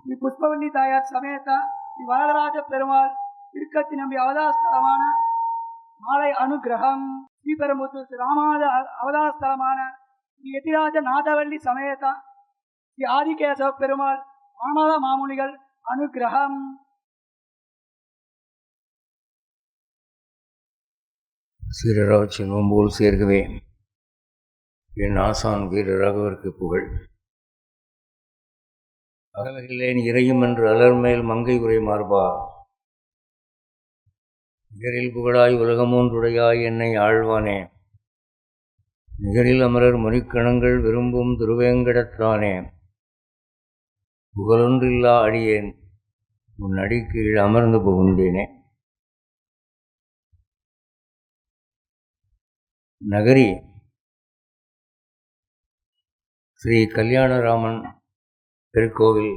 ஸ்ரீ புஷ்பவல்லி தாயார் சமேத ஸ்ரீ வரதராஜ பெருமாள் திருக்கச்சி நம்பி அவதாரஸ்தலமான மாலை அனுகிரகம். ஸ்ரீபெரும்புத்தூர் ஸ்ரீ ராமாத அவதாரஸ்தலமான ஸ்ரீ எதிராஜ நாதவல்லி சமேத ஸ்ரீ ஆதிகேசவ பெருமாள் மாமத மாமுனிகள் அனுகிரகம். சீரராஜ் செல்வம் போல் சேர்க்கவே என் ஆசான் வீரராகவருக்கு புகழ். அகலகில்லேன் இறையும் என்று அலர்மேல் மங்கை உரை மார்பா, நிகரில் புகழாய் உலகமூன்றுடையாய் என்னை ஆழ்வானே, நிகரில் அமரர் மொழிக்கணங்கள் விரும்பும் திருவேங்கடத்தானே, புகழொன்றில்லா அடியேன் உன் அடிக்கீழ் அமர்ந்து புகுந்தேனே. நகரி ஸ்ரீ கல்யாணராமன் திருக்கோவில்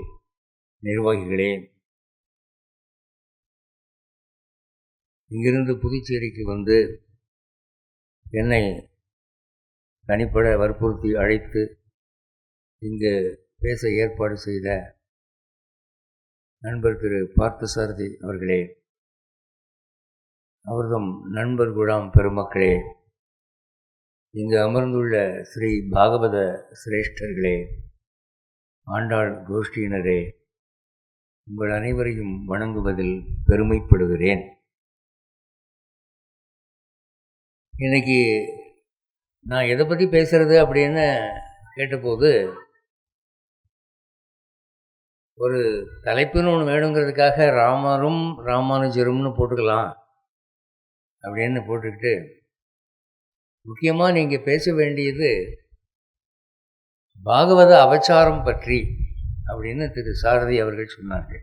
நிர்வாகிகளே, இங்கிருந்து புதுச்சேரிக்கு வந்து என்னை தனிப்பட வற்புறுத்தி அழைத்து இங்கு பேச ஏற்பாடு செய்த நண்பர் திரு பார்த்தசாரதி அவர்களே, அவர்தம் நண்பர் குழாம் பெருமக்களே, இங்கு அமர்ந்துள்ள ஸ்ரீ பாகவத சிரேஷ்டர்களே, ஆண்டாள் கோஷ்டியினரே, உங்கள் அனைவரையும் வணங்குவதில் பெருமைப்படுகிறேன். இன்னைக்கு நான் எதை பற்றி பேசுறது அப்படின்னு கேட்டபோது, ஒரு தலைப்புன்னு ஒன்று வேணுங்கிறதுக்காக ராமரும் ராமானுஜரும்னு போட்டுக்கலாம் அப்படின்னு போட்டுக்கிட்டு, முக்கியமாக நீங்கள் பேச வேண்டியது பாகவத அவச்சாரம் பற்றி அப்படின்னு திரு சாரதி அவர்கள் சொன்னார்கள்.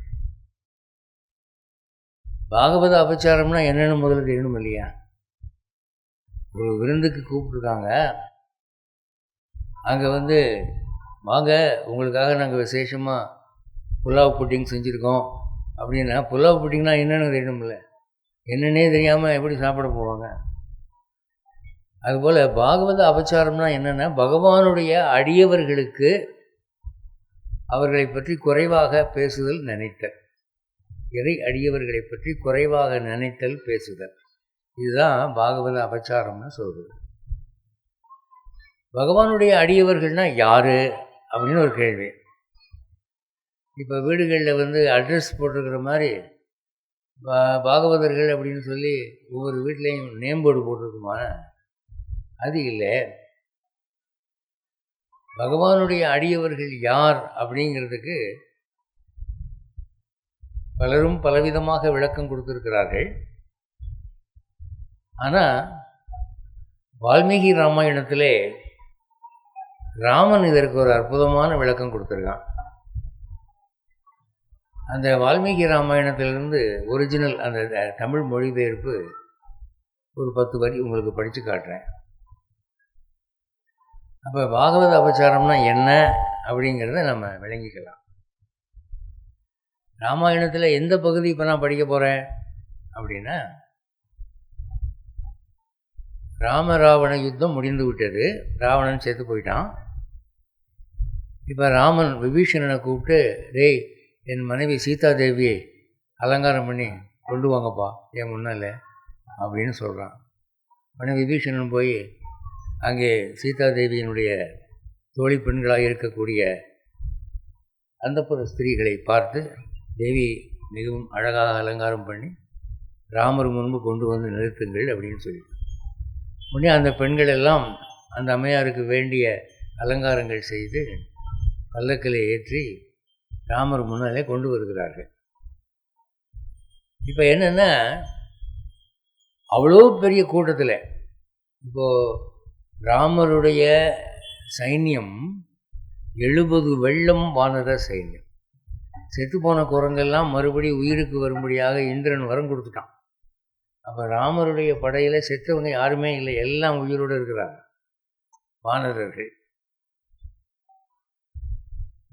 பாகவத அபச்சாரம்னா என்னென்னு முதல்ல தெரியணும் இல்லையா? ஒரு விருந்துக்கு கூப்பிட்ருக்காங்க, அங்கே வந்து வாங்க உங்களுக்காக நாங்கள் விசேஷமாக புலாவ் புட்டிங் செஞ்சுருக்கோம் அப்படின்னா, புலாவ் புட்டிங்னா என்னென்னு தெரியணும்ல, என்னென்னே தெரியாமல் எப்படி சாப்பிட போவாங்க? அதுபோல் பாகவத அபச்சாரம்னா என்னென்னா, பகவானுடைய அடியவர்களுக்கு அவர்களை பற்றி குறைவாக பேசுதல், நினைத்தல். இறை அடியவர்களை பற்றி குறைவாக நினைத்தல், பேசுதல், இதுதான் பாகவத அபச்சாரம்னு சொல்கிறது. பகவானுடைய அடியவர்கள்னால் யார் அப்படின்னு ஒரு கேள்வி. இப்போ வீடுகளில் வந்து அட்ரஸ் போட்டிருக்கிற மாதிரி பாகவதர்கள் அப்படின்னு சொல்லி ஒவ்வொரு வீட்லேயும் நேம் போர்டு போட்டிருக்குமா? அது இல்லை. பகவானுடைய அடியவர்கள் யார் அப்படிங்கிறதுக்கு பலரும் பலவிதமாக விளக்கம் கொடுத்திருக்கிறார்கள். ஆனால் வால்மீகி ராமாயணத்திலே ராமன் இதற்கு ஒரு அற்புதமான விளக்கம் கொடுத்துருக்கான். அந்த வால்மீகி ராமாயணத்திலிருந்து ஒரிஜினல் அந்த தமிழ் மொழிபெயர்ப்பு ஒரு 10 வரி உங்களுக்கு படித்து காட்டுறேன். அப்போ பாகவத அபச்சாரம்னா என்ன அப்படிங்கிறத நம்ம விளங்கிக்கலாம். ராமாயணத்தில் எந்த பகுதி இப்போ நான் படிக்க போகிறேன் அப்படின்னா, ராமராவண யுத்தம் முடிந்து விட்டது, ராவணன் செத்து போயிட்டான். இப்போ ராமன் விபீஷணனை கூப்பிட்டு, டேய் என் மனைவி சீதாதேவியை அலங்காரம் பண்ணி கொண்டு வாங்கப்பா என் முன்னால் அப்படின்னு சொல்கிறான். உடனே விபீஷணன் போய் அங்கே சீதாதேவியினுடைய தோழி பெண்களாக இருக்கக்கூடிய அந்தப்புற ஸ்திரீகளை பார்த்து, தேவி மிகவும் அழகாக அலங்காரம் பண்ணி ராமர் முன்பு கொண்டு வந்து நிறுத்துங்கள் அப்படின்னு சொல்லி, உடனே அந்த பெண்கள் எல்லாம் அந்த அம்மையாருக்கு வேண்டிய அலங்காரங்கள் செய்து பல்லக்கில் ஏற்றி ராமர் முன்னாலே கொண்டு வருகிறார்கள். இப்போ என்னென்னா, அவ்வளோ பெரிய கூட்டத்தில் இப்போது ராமருடைய சைன்யம் 70 வெள்ளம் வானர சைன்யம். செத்துப்போன குரங்கெல்லாம் மறுபடி உயிருக்கு வரும்படியாக இந்திரன் வரம் கொடுத்துட்டான். அப்போ ராமருடைய படையில் செத்தவங்க யாருமே இல்லை, எல்லாம் உயிரோடு இருக்கிறாங்க வானரர்கள்.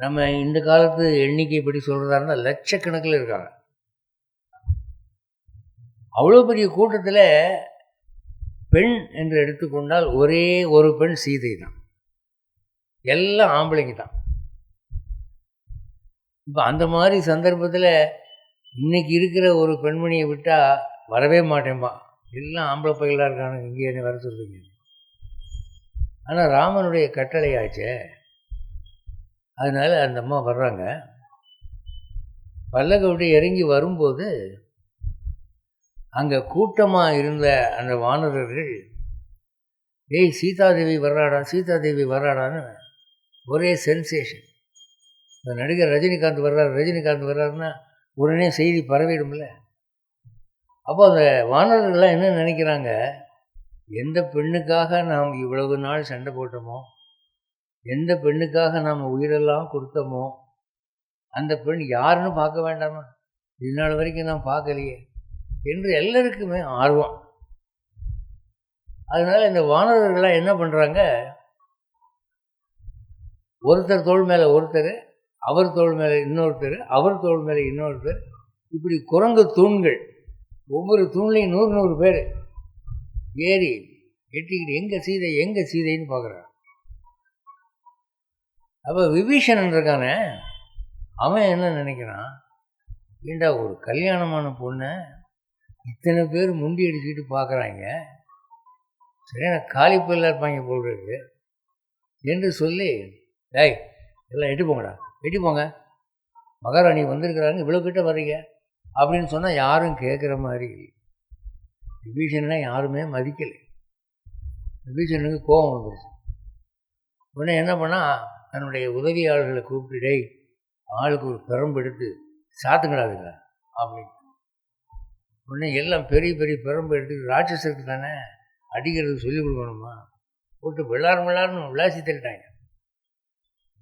நம்ம இந்த காலத்து எண்ணிக்கை படி சொல்கிறதா இருந்தால் லட்சக்கணக்கில் இருக்காங்க. அவ்வளோ பெரிய கூட்டத்தில் பெண் என்று எடுத்துக்கொண்டால் ஒரே ஒரு பெண் சீதை தான், எல்லாம் ஆம்பளைங்க தான். இப்போ அந்த மாதிரி சந்தர்ப்பத்தில் இன்றைக்கி இருக்கிற ஒரு பெண்மணியை விட்டால் வரவே மாட்டேன்பா, எல்லாம் ஆம்பளை பையலாக இருக்கானுங்க, இங்கே என்ன வர சொல்லுங்க. ஆனால் ராமனுடைய கட்டளையாச்சே, அதனால் அந்த அம்மா வர்றாங்க. பல்லக்க விட்டு இறங்கி வரும்போது அங்கே கூட்டமாக இருந்த அந்த வானரர்கள், ஏய் சீதாதேவி வர்றாடா, சீதாதேவி வர்றாடான்னு ஒரே சென்சேஷன். இந்த நடிகர் ரஜினிகாந்த் வர்றாருன்னா உடனே செய்தி பரவிடும்ல. அப்போ அந்த வானரர்கள்லாம் என்ன நினைக்கிறாங்க, எந்த பெண்ணுக்காக நாம் இவ்வளவு நாள் சண்டை போட்டோமோ, எந்த பெண்ணுக்காக நாம் உயிரெல்லாம் கொடுத்தோமோ, அந்த பெண் யாருன்னு பார்க்க வேண்டாமா, இது நாள் வரைக்கும் நான் பார்க்கலையே என்று எல்லாருக்குமே ஆர்வம். அதனால் இந்த வானரர்கள்லாம் என்ன பண்ணுறாங்க, ஒருத்தர் தோள் மேலே ஒருத்தர், அவர் தோள் மேலே இன்னொருத்தர், அவர் தோள் மேலே இன்னொருத்தர், இப்படி குரங்கு தூண்கள், ஒவ்வொரு தூண்லையும் 100 பேர் ஏறி எட்டிக்கிட்டு எங்கே சீதைன்னு பார்க்குறான். அப்போ விபீஷணன் இருக்கானே, அவன் என்ன நினைக்கிறான், ஏண்டா ஒரு கல்யாணமான பொண்ணை இத்தனை பேர் முண்டி அடிச்சுக்கிட்டு பார்க்குறாங்க, சரியான காலிப்பல்ல இருப்பாங்க போல் இருக்கு என்று சொல்லி, டேய் எல்லாம் எட்டி போங்க, மகாராணி வந்திருக்கிறாங்க, இவ்வளோ கிட்ட வர்றீங்க அப்படின்னு சொன்னால் யாரும் கேட்குற மாதிரி இல்லை. விபீஷணனை யாருமே மதிக்கலை. விபீஷணனுக்கு கோபம் வந்துருச்சு. உடனே என்ன பண்ணால் தன்னுடைய உதவியாளர்களை கூப்பிட்டு, டேய் ஆளுக்கு ஒரு பெரம்பு எடுத்து சாத்துங்கடாதுங்க அப்படின்னு. உடனே எல்லாம் பெரிய பெரிய பெரம்பு எடுத்து, ராட்சசருக்கு தானே அடிக்கிறது சொல்லிக் கொடுக்கணுமா, போட்டு விளாட்னு விளாசி தள்ளிட்டாங்க.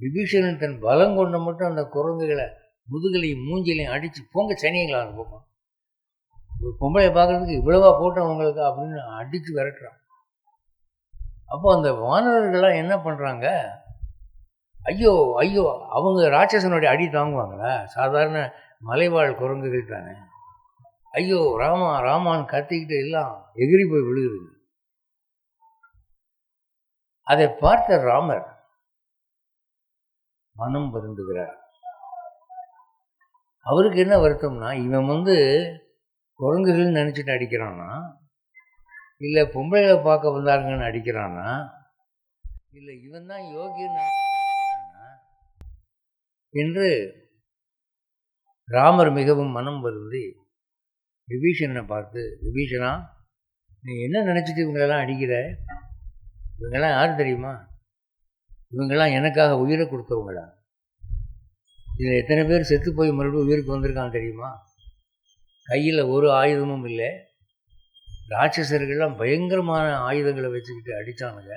விபீஷணன் தன் பலம் கொண்ட மட்டும் அந்த குரங்குகளை முதுகலையும் மூஞ்சிலையும் அடித்து, போங்க சனியங்களா அந்த பக்கம், ஒரு பொம்பளையை பார்க்குறதுக்கு இவ்வளவா போட்டவங்களுக்கு அப்படின்னு அடித்து விரட்டுறான். அப்போ அந்த வானரர்கள்லாம் என்ன பண்ணுறாங்க, ஐயோ அவங்க ராட்சசனுடைய அடி தாங்குவாங்களா, சாதாரண மலைவாழ் குரங்குகள் தானே, ஐயோ ராமான்னு கத்திக்கிட்டு எல்லாம் எகிரி போய் விழுகுது. அதை பார்த்த ராமர் மனம் வருந்துகிறார். அவருக்கு என்ன வருத்தம்னா, இவன் குரங்குகள் நினச்சிட்டு அடிக்கிறானா, இல்லை பொம்பளைகளை பார்க்க வந்தாருங்கன்னு அடிக்கிறானா, இல்லை இவன் தான் யோகின்னு என்று ராமர் மிகவும் மனம் வருந்தி விபீஷணனை பார்த்து, விபீஷணா நீ என்ன நினச்சிட்டு இவங்களெல்லாம் அடிக்கிற, இவங்கெல்லாம் யார் தெரியுமா, இவங்கெல்லாம் எனக்காக உயிரை கொடுத்தவங்களா, இதில் எத்தனை பேர் செத்து போய் மறுபடியும் உயிருக்கு வந்திருக்கான் தெரியுமா, கையில் ஒரு ஆயுதமும் இல்லை, ராட்சசர்கள்லாம் பயங்கரமான ஆயுதங்களை வச்சுக்கிட்டு அடித்தானுங்க,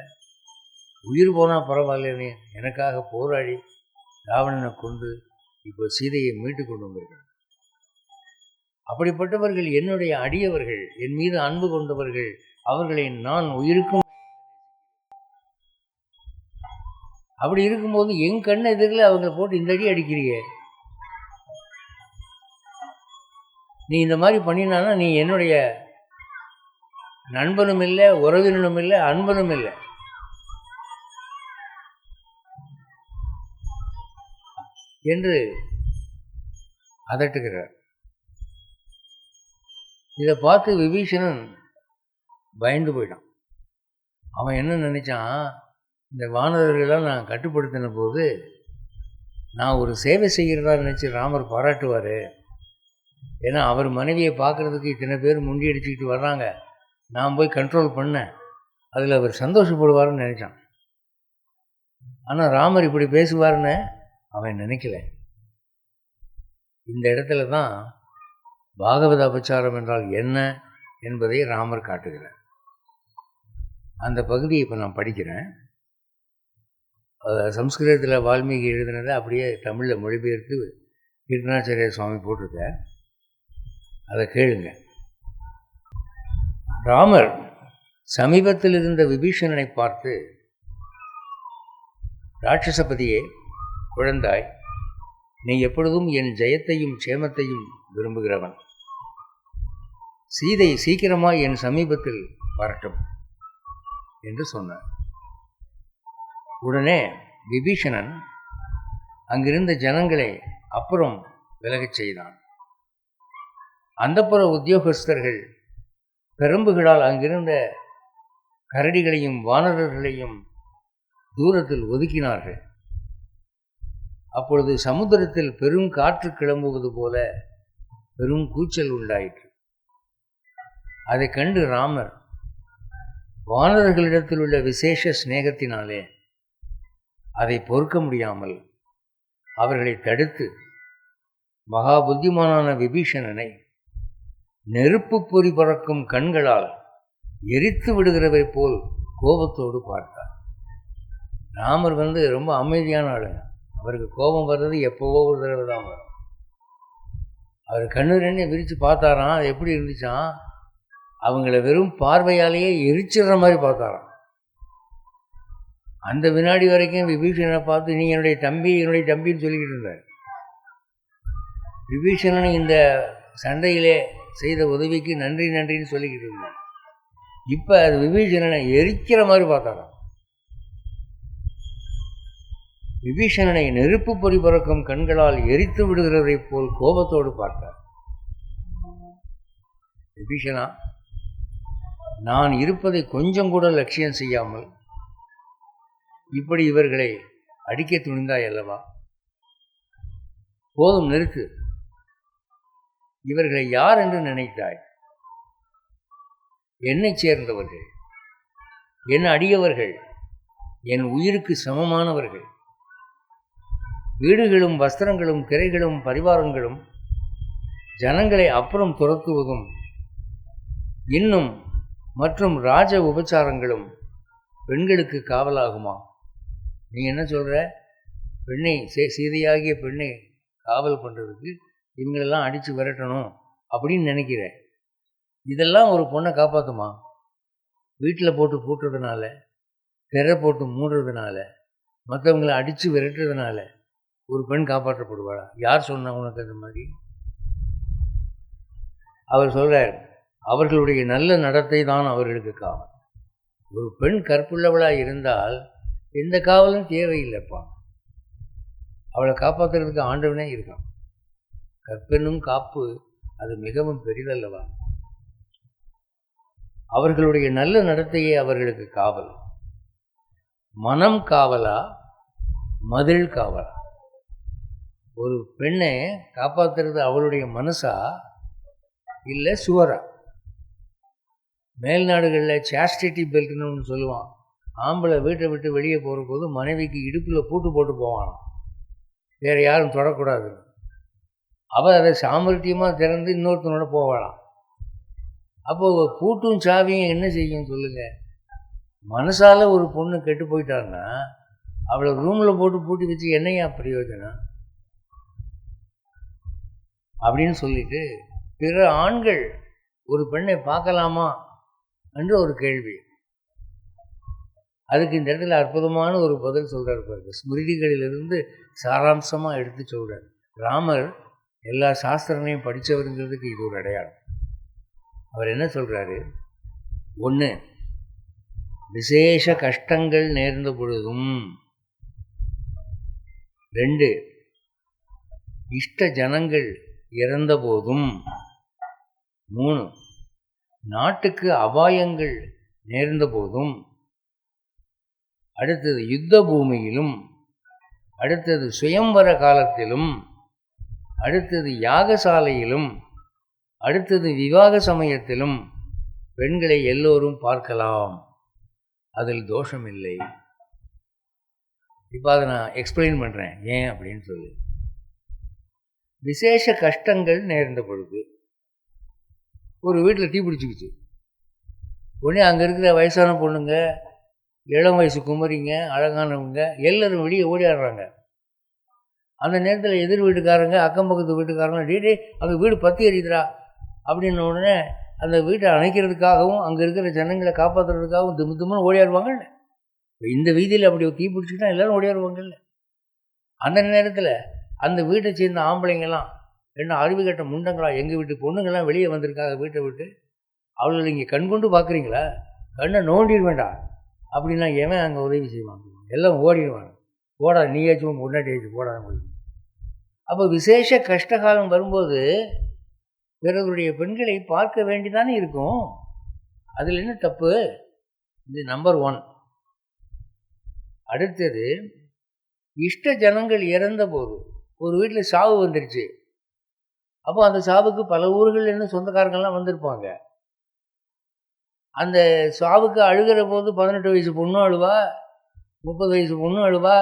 உயிர் போனால் பரவாயில்லன்னு எனக்காக போராடி ராவணனை கொண்டு இப்போ சீதையை மீட்டு கொண்டு வந்திருக்காங்க. அப்படிப்பட்டவர்கள் என்னுடைய அடியவர்கள், என் மீது அன்பு கொண்டவர்கள், அவர்களை நான் உயிருக்கும். அப்படி இருக்கும்போது என் கண் எதிரில் அவங்க போட்டு இந்த அடி அடிக்கிறியே, நீ இந்த மாதிரி பண்ணினானா நீ என்னுடைய நண்பனும் இல்லை, உறவினனும் இல்லை, அன்பனும் இல்லை என்று அதட்டுகிறார். இதை பார்த்து விபீஷணன் பயந்து போயிட்டான். அவன் என்ன நினைச்சான், இந்த வானரர்களெல்லாம் நான் கட்டுப்படுத்தின போது நான் ஒரு சேவை செய்கிறதா நினச்சி ராமர் பாராட்டுவார், ஏன்னா அவர் மனைவியை பார்க்குறதுக்கு இத்தனை பேர் முண்டி அடிச்சுக்கிட்டு வர்றாங்க, நான் போய் கண்ட்ரோல் பண்ணேன், அதில் அவர் சந்தோஷப்படுவார்னு நினச்சான். ஆனால் ராமர் இப்படி பேசுவார்னு அவன் நினைக்கல. இந்த இடத்துல தான் பாகவத அபச்சாரம் என்றால் என்ன என்பதை ராமர் காட்டுகிறார். அந்த பகுதியை இப்போ நான் படிக்கிறேன். சம்ஸ்கிருதத்தில் வால்மீகி எழுதினதை அப்படியே தமிழில் மொழிபெயர்த்து கிருஷ்ணாச்சாரிய சுவாமி போட்டிருக்க, அதை கேளுங்க. ராமர் சமீபத்தில் இருந்த விபீஷணனை பார்த்து, ராட்சசபதியே குழந்தாய், நீ எப்பொழுதும் என் ஜெயத்தையும் க்ஷேமத்தையும் விரும்புகிறவன், சீதை சீக்கிரமாய் என் சமீபத்தில் வரட்டும் என்று சொன்னார். உடனே விபீஷணன் அங்கிருந்த ஜனங்களை அப்புறம் விலகச் செய்தான். அந்தப்புற உத்தியோகஸ்தர்கள் பெரும்புகளால் அங்கிருந்த கரடிகளையும் வானரர்களையும் தூரத்தில் ஒதுக்கினார்கள். அப்பொழுது சமுத்திரத்தில் பெரும் காற்று கிளம்புவது போல பெரும் கூச்சல் உண்டாயிற்று. அதை கண்டு ராமர் வானரர்களிடத்தில் உள்ள விசேஷ சிநேகத்தினாலே அதை பொறுக்க முடியாமல் அவர்களை தடுத்து மகா புத்திமானான விபீஷணனை நெருப்பு பொறி பறக்கும் கண்களால் எரித்து விடுகிறவை போல் கோபத்தோடு பார்த்தார். ராமர் ரொம்ப அமைதியான ஆளுங்க. அவருக்கு கோபம் வர்றது எப்போவோ ஒரு தடவை தான் வரும். அவர் கண்ணு ரெண்டு விரித்து பார்த்தாராம். அது எப்படி இருந்துச்சான், அவங்கள வெறும் பார்வையாலேயே எரிச்சிடுற மாதிரி பார்த்தாராம். அந்த வினாடி வரைக்கும் விபீஷணனை பார்த்து நீ என்னுடைய தம்பின்னு சொல்லிக்கிட்டு இருந்தார். விபீஷணனை இந்த சண்டையிலே செய்த உதவிக்கு நன்றின்னு சொல்லிக்கிட்டு இருந்தார். இப்போ அது விபீஷணனை எரிக்கிற மாதிரி பார்த்தாராம். விபீஷணனை நெருப்பு பொறி பறக்கும் கண்களால் எரித்து விடுகிறதை போல் கோபத்தோடு பார்த்தார். விபீஷணா, நான் இருப்பதை கொஞ்சம் கூட லட்சியம் செய்யாமல் இப்படி இவர்களை அடிக்க துணிந்தாய் அல்லவா? போதும், நிறுத்து. இவர்களை யார் என்று நினைத்தாய்? என்னை சேர்ந்தவர்கள், என் அடியவர்கள், என் உயிருக்கு சமமானவர்கள். வீடுகளும் வஸ்திரங்களும் திரைகளும் பரிவாரங்களும் ஜனங்களை அப்புறம் துரத்துவதும் இன்னும் மற்றும் ராஜ உபச்சாரங்களும் பெண்களுக்கு காவலாகுமா? நீ என்ன சொல்கிற? பெண்ணை சீதையாகிய பெண்ணை காவல் பண்ணுறதுக்கு இவங்களெல்லாம் அடித்து விரட்டணும் அப்படின்னு நினைக்கிற? இதெல்லாம் ஒரு பொண்ணை காப்பாற்றுமா? வீட்டில் போட்டு பூட்டுறதுனால, திரை போட்டு மூடுறதுனால, மற்றவங்களை அடித்து விரட்டுறதுனால ஒரு பெண் காப்பாற்றப்படுவாளா? யார் சொன்னா உனக்கு அந்த மாதிரி? அவர் சொல்கிறார், அவர்களுடைய நல்ல நடத்தை தான் அவர்களுக்கு காவல். ஒரு பெண் கற்புள்ளவளாக இருந்தால் எந்த காவலும் தேவையில்லைப்பா. அவளை காப்பாற்றுறதுக்கு ஆண்டவனே இருக்கான். கற்பெண்ணும் காப்பு அது மிகவும் பெரிதல்லவா? அவர்களுடைய நல்ல நடத்தையே அவர்களுக்கு காவல். மனம் காவலா, மதில் காவலா? ஒரு பெண்ணை காப்பாற்றுறது அவளுடைய மனசா இல்லை சுவரா? மேல்நாடுகளில் சாஸ்டிட்டி பெல்ட்னு ஒன்று சொல்லுவான். ஆம்பளை வீட்டை விட்டு வெளியே போகிற போது மனைவிக்கு இடுப்பில் பூட்டு போட்டு போவான், வேறு யாரும் தொடக்கூடாது. அவள் அதை சாமர்த்தியமாக திறந்து இன்னொருத்தனோட போவாளாம். அப்போது பூட்டும் சாவியும் என்ன செய்யும் சொல்லுங்கள்? மனசால் ஒரு பொண்ணு கெட்டு போயிட்டான்னா அவளை ரூமில் போட்டு பூட்டி வச்சு என்னையா பிரயோஜனம் அப்படின்னு சொல்லிட்டு பிற ஆண்கள் ஒரு பெண்ணை பார்க்கலாமா என்று ஒரு கேள்வி. அதுக்கு இந்த இடத்துல அற்புதமான ஒரு பதில் சொல்கிறார் பாருங்க. ஸ்மிருதிகளிலிருந்து சாராம்சமாக எடுத்து சொல்கிறார். ராமர் எல்லா சாஸ்திரங்களையும் படித்தவருங்கிறதுக்கு இது ஒரு அடையாளம். அவர் என்ன சொல்கிறாரு? 1, விசேஷ கஷ்டங்கள் நேர்ந்த பொழுதும். 2, இஷ்ட ஜனங்கள் இறந்த போதும். 3, நாட்டுக்கு அபாயங்கள் நேர்ந்த போதும். அடுத்தது யுத்த பூமியிலும். அடுத்தது சுயம்வர காலத்திலும். அடுத்தது யாகசாலையிலும். அடுத்தது விவாக சமயத்திலும் பெண்களை எல்லோரும் பார்க்கலாம், அதில் தோஷமில்லை. இப்போ அதை நான் எக்ஸ்பிளைன் பண்ணுறேன் ஏன் அப்படின்னு சொல்லி. விசேஷ கஷ்டங்கள் நேர்ந்த பொழுது ஒரு வீட்டில் தீ பிடிச்சிக்கிச்சு. உடனே அங்கே இருக்கிற வயசான பொண்ணுங்க, இளம் வயசு குமரிங்க, அழகானவங்க எல்லோரும் வெளியே ஓடியாடுறாங்க. அந்த நேரத்தில் எதிர் வீட்டுக்காரங்க, அக்கம் பக்கத்து வீட்டுக்காரங்க, டே அங்கே வீடு பற்றி எரியுதுடா அப்படின்ன உடனே அந்த வீட்டை அணைக்கிறதுக்காகவும் அங்கே இருக்கிற ஜனங்களை காப்பாற்றுறதுக்காகவும் திமுன்னு ஓடியாடுவாங்கல்ல. இந்த வீதியில் அப்படி தீ பிடிச்சிக்கிட்டா எல்லோரும் ஓடியாடுவாங்கல்ல. அந்த நேரத்தில் அந்த வீட்டை சேர்ந்த ஆம்பளைங்கெல்லாம் என்ன அறிவு கட்ட முண்டங்களா, எங்கள் வீட்டு பொண்ணுங்கள்லாம் வெளியே வந்திருக்காங்க வீட்டை விட்டு, அவளை நீங்கள் கண் கொண்டு பார்க்குறீங்களா? கண்ணை நோண்டிட வேண்டாம் அப்படின்னா எவன் அங்கே உதவி செய்வாங்க? எல்லாம் ஓடிடுவாங்க. போடா, நீயாச்சும் பொண்டாட்டி ஆச்சு போடா. அப்போ விசேஷ கஷ்டகாலம் வரும்போது பிறருடைய பெண்களை பார்க்க வேண்டிதானே இருக்கும். அதில் என்ன தப்பு? இது நம்பர் 1. அடுத்தது, இஷ்ட ஜனங்கள் இறந்த போது ஒரு வீட்டில் சாவு வந்துருச்சு. அப்போ அந்த சாவுக்கு பல ஊர்கள்லேருந்து சொந்தக்காரங்கள்லாம் வந்திருப்பாங்க. அந்த சாவுக்கு அழுகிற போது 18 வயசு பொண்ணும் அழுவா, 30 வயசு பொண்ணும் அழுவா,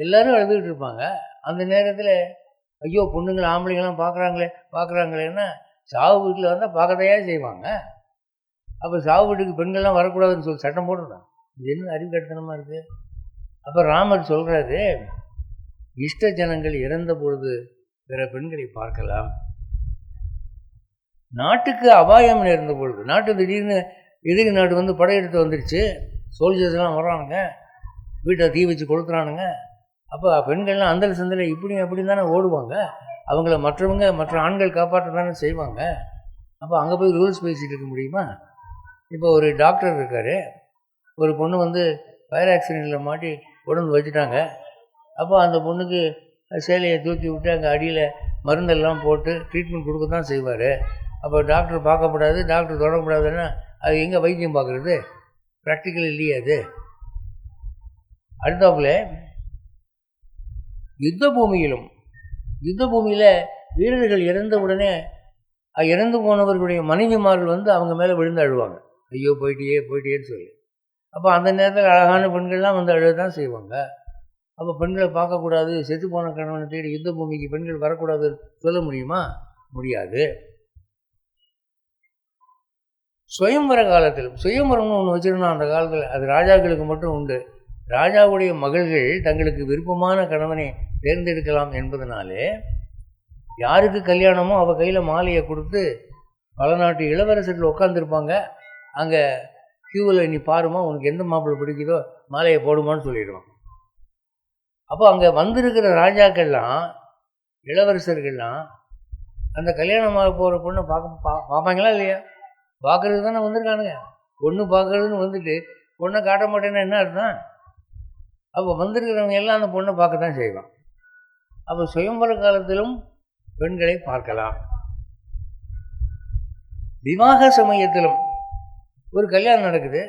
எல்லோரும் அழுதுகிட்டு இருப்பாங்க. அந்த நேரத்தில் ஐயோ பொண்ணுங்களை ஆம்பளைங்களாம் பார்க்குறாங்களேன்னா சாவு வீட்டில் வந்தால் பார்க்கதையா செய்வாங்க. அப்போ சாவு வீட்டுக்கு பெண்கள்லாம் வரக்கூடாதுன்னு சொல்லி சட்டம் போட்டுருக்காங்க. இது என்ன அறிவுக்கட்டணமாக இருக்குது? அப்போ ராமர் சொல்கிறாரு, இஷ்ட ஜனங்கள் இறந்த பொழுது பிற பெண்களை பார்க்கலாம். நாட்டுக்கு அபாயம் நேர்ந்த பொழுது, நாட்டு திடீர்னு எதிரி நாட்டு வந்து படையெடுத்து வந்துடுச்சு, சோல்ஜர்ஸ்லாம் வர்றானுங்க, வீட்டை தீ வச்சு கொளுத்துறானுங்க. அப்போ பெண்கள்லாம் அந்தல் சந்தல் இப்படி அப்படி தானே ஓடுவாங்க. அவங்கள மற்ற ஆண்கள் காப்பாற்ற தானே செய்வாங்க. அப்போ அங்கே போய் ரூல்ஸ் பேசிகிட்டு இருக்க முடியுமா? இப்போ ஒரு டாக்டர் இருக்கார், ஒரு பொண்ணு வந்து ஃபயர் ஆக்சிடெண்ட்டில் மாட்டி உடம்பு வச்சுட்டாங்க. அப்போ அந்த பொண்ணுக்கு சேலையை தூக்கி விட்டு அங்கே அடியில் மருந்தெல்லாம் போட்டு ட்ரீட்மெண்ட் கொடுக்க தான் செய்வார். அப்போ டாக்டர் பார்க்கக்கூடாது, டாக்டர் தொடரக்கூடாதுன்னா அது எங்கே வைத்தியம் பார்க்குறது? ப்ராக்டிக்கல் இல்லையே அது. அடுத்தாப்புல யுத்த பூமியில் வீரர்கள் இறந்த உடனே இறந்து போனவர்களுடைய மனைவிமார்கள் வந்து அவங்க மேலே விழுந்து அழுவாங்க, ஐயோ போயிட்டேன்னு சொல்லி. அப்போ அந்த நேரத்தில் அழகான பெண்கள்லாம் வந்து அழுத தான் செய்வாங்க. அப்போ பெண்களை பார்க்கக்கூடாது, செத்து போன கணவனை தேடி யுத்த பூமிக்கு பெண்கள் வரக்கூடாது சொல்ல முடியுமா? முடியாது. சுயம்பர காலத்தில் சுயம்பரம்னு ஒன்று வச்சுருந்தோம் அந்த காலத்தில். அது ராஜாக்களுக்கு மட்டும் உண்டு. ராஜாவுடைய மகள்கள் தங்களுக்கு விருப்பமான கணவனை தேர்ந்தெடுக்கலாம் என்பதனாலே யாருக்கு கல்யாணமோ அவள் கையில் மாலையை கொடுத்து பல நாட்டு இளவரசர்கள் உட்காந்துருப்பாங்க. அங்கே க்யூவில் நீ பாருமா, உனக்கு எந்த மாப்பிள்ளை பிடிக்குதோ மாலையை போடுமான்னு சொல்லிடுவான். அப்போ அங்கே வந்திருக்கிற ராஜாக்கள்லாம் இளவரசர்கள்லாம் அந்த கல்யாணமாக போகிற பொண்ணை பார்ப்பாங்களா இல்லையா? பார்க்குறது தானே வந்திருக்கானுங்க. பொண்ணு பார்க்குறதுன்னு வந்துட்டு பொண்ணை காட்ட மாட்டேன்னா என்ன அர்த்தம்? அப்போ வந்திருக்கிறவங்க எல்லாம் அந்த பொண்ணை பார்க்க தான் செய்வான். அப்போ சுயம்பர காலத்திலும் பெண்களை பார்க்கலாம். விவாக சமயத்திலும் ஒரு கல்யாணம் நடக்குது.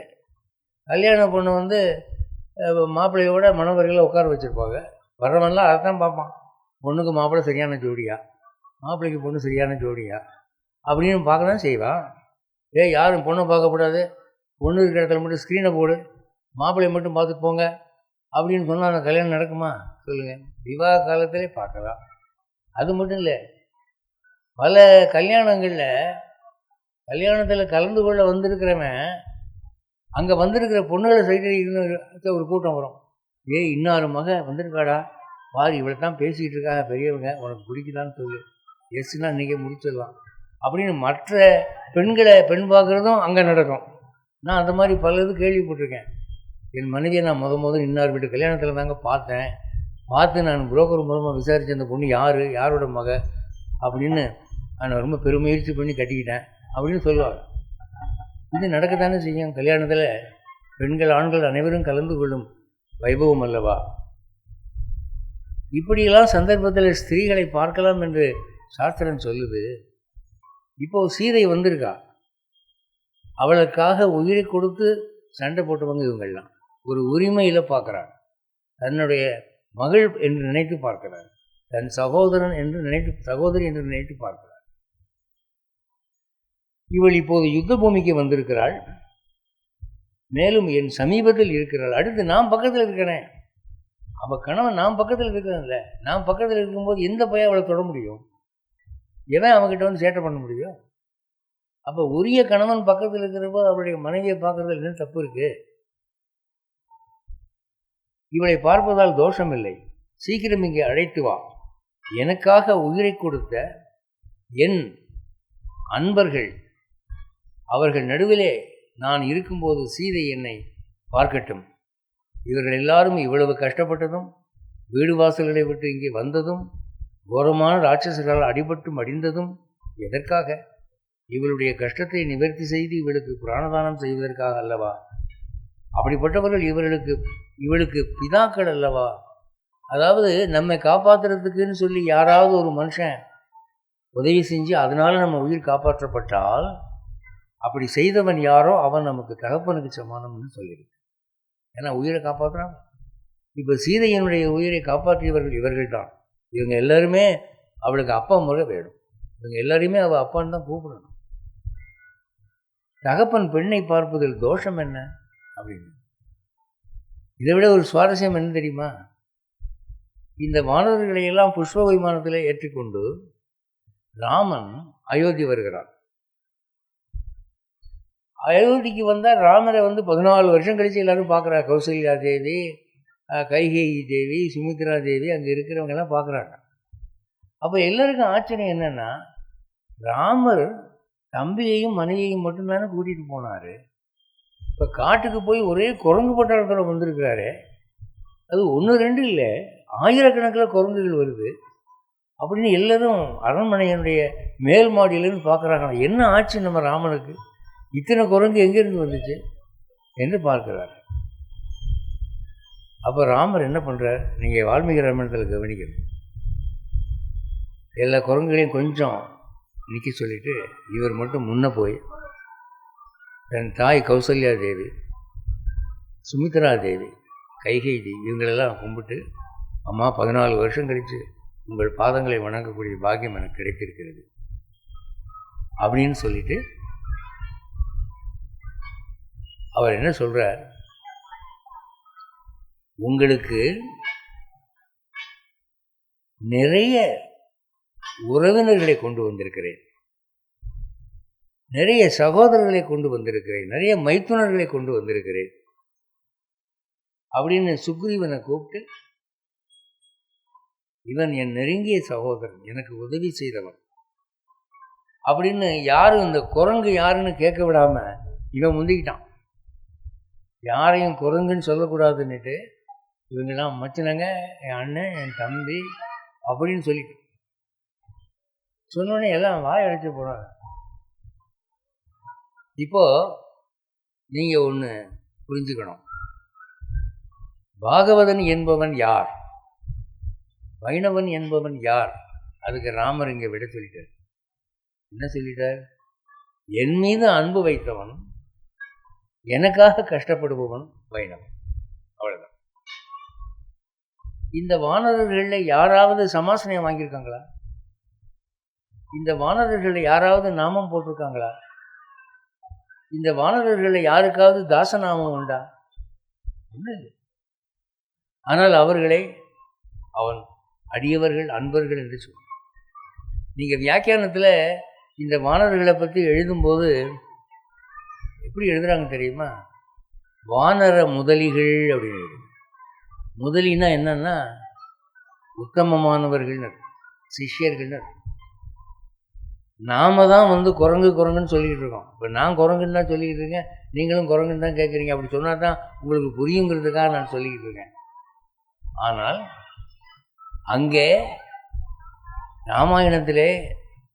கல்யாண பொண்ணு வந்து மாப்பிள்ளையோட மணவர்களை உட்கார வச்சுருப்பாங்க. வர்றவன்லாம் அதை தான் பார்ப்பான், பொண்ணுக்கு மாப்பிள்ளை சரியான ஜோடியா, மாப்பிள்ளைக்கு பொண்ணு சரியான ஜோடியா அப்படின்னு பார்க்க தான் செய்வான். யாரும் பொண்ணை பார்க்கக்கூடாது, பொண்ணு இருக்கிற இடத்துல மட்டும் ஸ்க்ரீனை போடு, மாப்பிள்ளையை மட்டும் பார்த்துட்டு போங்க அப்படின்னு சொன்னால் அந்த கல்யாணம் நடக்குமா? சொல்லுங்கள். விவாக காலத்திலே பார்க்கலாம். அது மட்டும் இல்லை, பல கல்யாணத்தில் கலந்து கொள்ள வந்திருக்கிறவன் அங்கே வந்திருக்கிற பொண்ணுகளை சைடு ஒரு கூட்டம் வரும். இன்னாரு மக வந்திருக்காடா பாரு, இவளை தான் பேசிகிட்டு இருக்காங்க பெரியவங்க, உனக்கு பிடிக்குதான்னு சொல்லு, எஸ்னா இன்றைக்கே முடிச்சிடலாம் அப்படின்னு மற்ற பெண்களை பெண் பார்க்குறதும் அங்கே நடக்கும். நான் அந்த மாதிரி பல இது கேள்விப்பட்டிருக்கேன். என் மனைவியை நான் முதல் இன்னார் வீட்டு கல்யாணத்தில் தாங்க பார்த்து நான் புரோக்கர் மூலமாக விசாரித்த அந்த பொண்ணு யாரோட மக அப்படின்னு நான் ரொம்ப பெருமுயற்சி பண்ணி கட்டிக்கிட்டேன் அப்படின்னு சொல்லுவாங்க. இது நடக்கத்தானே செய்யும். கல்யாணத்தில் பெண்கள் ஆண்கள் அனைவரும் கலந்து கொள்ளும் வைபவம் அல்லவா? இப்படியெல்லாம் சந்தர்ப்பத்தில் ஸ்திரீகளை பார்க்கலாம் என்று சாஸ்திரம் சொல்லுது. இப்போது சீதை வந்திருக்கா, அவளுக்காக உயிரை கொடுத்து சண்டை போட்டவங்க இவங்கள்லாம் ஒரு உரிமையில் பார்க்குறாங்க. தன்னுடைய மகள் என்று நினைத்து பார்க்கிறார், தன் சகோதரி என்று நினைத்து பார்க்கிறார். இவள் இப்போது யுத்த பூமிக்கு வந்திருக்கிறாள், மேலும் என் சமீபத்தில் இருக்கிறாள். அடுத்து நான் பக்கத்தில் இருக்கிறேன், அவள் கணவன் நான் பக்கத்தில் இருக்கிறேன்ல, நான் பக்கத்தில் இருக்கும்போது எந்த பையன் அவளை தொட முடியும்? எவன் அவகிட்ட வந்து சேட்டை பண்ண முடியும்? அப்போ உரிய கணவன் பக்கத்தில் இருக்கிறப்போ அவளுடைய மனைவியை பார்க்கறதுல என்ன தப்பு இருக்கு? இவளை பார்ப்பதால் தோஷமில்லை, சீக்கிரம் இங்கே அழைத்து வா. எனக்காக உயிரை கொடுத்த என் அன்பர்கள் அவர்கள் நடுவிலே நான் இருக்கும்போது சீதை என்னை பார்க்கட்டும். இவர்கள் எல்லாரும் இவ்வளவு கஷ்டப்பட்டதும் வீடு வாசல்களை விட்டு இங்கே வந்ததும் கோரமான ராட்சசர்களால் அடிபட்டும் அடிந்ததும் எதற்காக? இவளுடைய கஷ்டத்தை நிவர்த்தி செய்து இவளுக்கு பிராணதானம் செய்வதற்காக அல்லவா? அப்படிப்பட்டவர்கள் இவளுக்கு பிதாக்கள் அல்லவா? அதாவது நம்மை காப்பாற்றுறதுக்குன்னு சொல்லி யாராவது ஒரு மனுஷன் உதவி செஞ்சு அதனால நம்ம உயிர் காப்பாற்றப்பட்டால் அப்படி செய்தவன் யாரோ அவன் நமக்கு தகப்பனுக்கு சமானம்னு சொல்லியிருக்கு. ஏன்னா உயிரை காப்பாற்றுறான். இப்போ சீதையனுடைய உயிரை காப்பாற்றியவர்கள் இவர்கள் தான். இவங்க எல்லாருமே அவளுக்கு அப்பா முறை வேணும். இவங்க எல்லாரையுமே அவள் அப்பான்னு தான் கூப்பிடணும். தகப்பன் பெண்ணை பார்ப்பதில் தோஷம் என்ன அப்படின்னு. இதை விட ஒரு சுவாரஸ்யம் என்ன தெரியுமா? இந்த வானவர்களை எல்லாம் புஷ்ப விமானத்தில் ஏற்றிக்கொண்டு ராமன் அயோத்தி வருகிறான். அயோத்திக்கு வந்தால் ராமரை 14 வருஷம் கழித்து எல்லாரும் பார்க்குறாங்க. கௌசல்யா தேவி, கைகேயி தேவி, சுமித்ரா தேவி, அங்கே இருக்கிறவங்கெல்லாம் பார்க்குறாங்க. அப்போ எல்லாருக்கும் ஆச்சரியம் என்னென்னா, ராமர் தம்பியையும் மனைவியையும் மட்டும்தானே கூட்டிகிட்டு போனார். இப்போ காட்டுக்கு போய் ஒரே குரங்கு பட்டாளத்தில் வந்திருக்கிறாரு. அது 1 2 இல்லை, ஆயிரக்கணக்கில் குரங்குகள் வருது அப்படின்னு எல்லோரும் அரண்மனையினுடைய மேல் மாடியிலேருந்து பார்க்குறாங்க. என்ன ஆச்சு நம்ம ராமனுக்கு, இத்தனை குரங்கு எங்கேருந்து வந்துச்சு என்று பார்க்குறாரு. அப்போ ராமர் என்ன பண்ணுறார், நீங்கள் வால்மீகி ராமாயணத்தில் கவனிக்கணும். எல்லா குரங்குகளையும் கொஞ்சம் நிற்க சொல்லிவிட்டு இவர் மட்டும் முன்னே போய் தன் தாய் கௌசல்யா தேவி, சுமித்ரா தேவி, கைகை தேவி இவங்களெல்லாம் கும்பிட்டு, அம்மா 14 வருஷம் கழித்து உங்கள் பாதங்களை வணங்கக்கூடிய பாக்கியம் எனக்கு கிடைத்திருக்கிறது அப்படின்னு சொல்லிட்டு அவர் என்ன சொல்கிறார், உங்களுக்கு நிறைய உறவினர்களை கொண்டு வந்திருக்கிறேன், நிறைய சகோதரர்களை கொண்டு வந்திருக்கிறேன், நிறைய மைத்துனர்களை கொண்டு வந்திருக்கிறேன் அப்படின்னு சுக்ரீவனை கூப்பிட்டு, இவன் என் நெருங்கிய சகோதரன், எனக்கு உதவி செய்தவன் அப்படின்னு யாரும் இந்த குரங்கு யாருன்னு கேட்க விடாம இவன் முந்திக்கிட்டான். யாரையும் குரங்குன்னு சொல்லக்கூடாதுன்னுட்டு இவங்கெல்லாம் மச்சினங்க, என் அண்ணன், என் தம்பி அப்படின்னு சொல்லிட்டு சொன்னோடனே எல்லாம் வாய் அடைச்சு போனாங்க. இப்போ நீங்க ஒன்று புரிஞ்சுக்கணும், பாகவதன் என்பவன் யார், வைணவன் என்பவன் யார்? அதுக்கு ராமர் இங்கே விட சொல்லிட்டார். என்ன சொல்லிட்டார்? என் மீது அன்பு வைத்தவன், எனக்காக கஷ்டப்படுபவன் வைணவன். அவ்வளோதான். இந்த வானரர்களில் யாராவது சமாசனையம் வாங்கியிருக்காங்களா? இந்த வானரர்களில் யாராவது நாமம் போட்டிருக்காங்களா? இந்த வானரர்களில் யாருக்காவது தாசநாமம் உண்டா? ஒன்றும் இல்லை. ஆனால் அவர்களை அவன் அடியவர்கள், அன்பர்கள் என்று சொல்லுவான். நீங்கள் வியாக்கியானத்தில் இந்த வானரர்களை பற்றி எழுதும்போது எப்படி எழுதுகிறாங்க தெரியுமா? வானர முதலிகள் அப்படின்னு எழுதுங்க. முதலினா என்னன்னா உத்தமமானவர்கள்னு, சிஷ்யர்கள்னு. நாம தான் குரங்கு குரங்குன்னு சொல்லிக்கிட்டு இருக்கோம். இப்போ நான் குரங்குன்னு தான் சொல்லிக்கிட்டு இருக்கேன், நீங்களும் குரங்குன்னு தான் கேட்குறீங்க. அப்படி சொன்னால் தான் உங்களுக்கு புரியுங்கிறதுக்காக நான் சொல்லிக்கிட்டு இருக்கேன். ஆனால் அங்கே ராமாயணத்திலே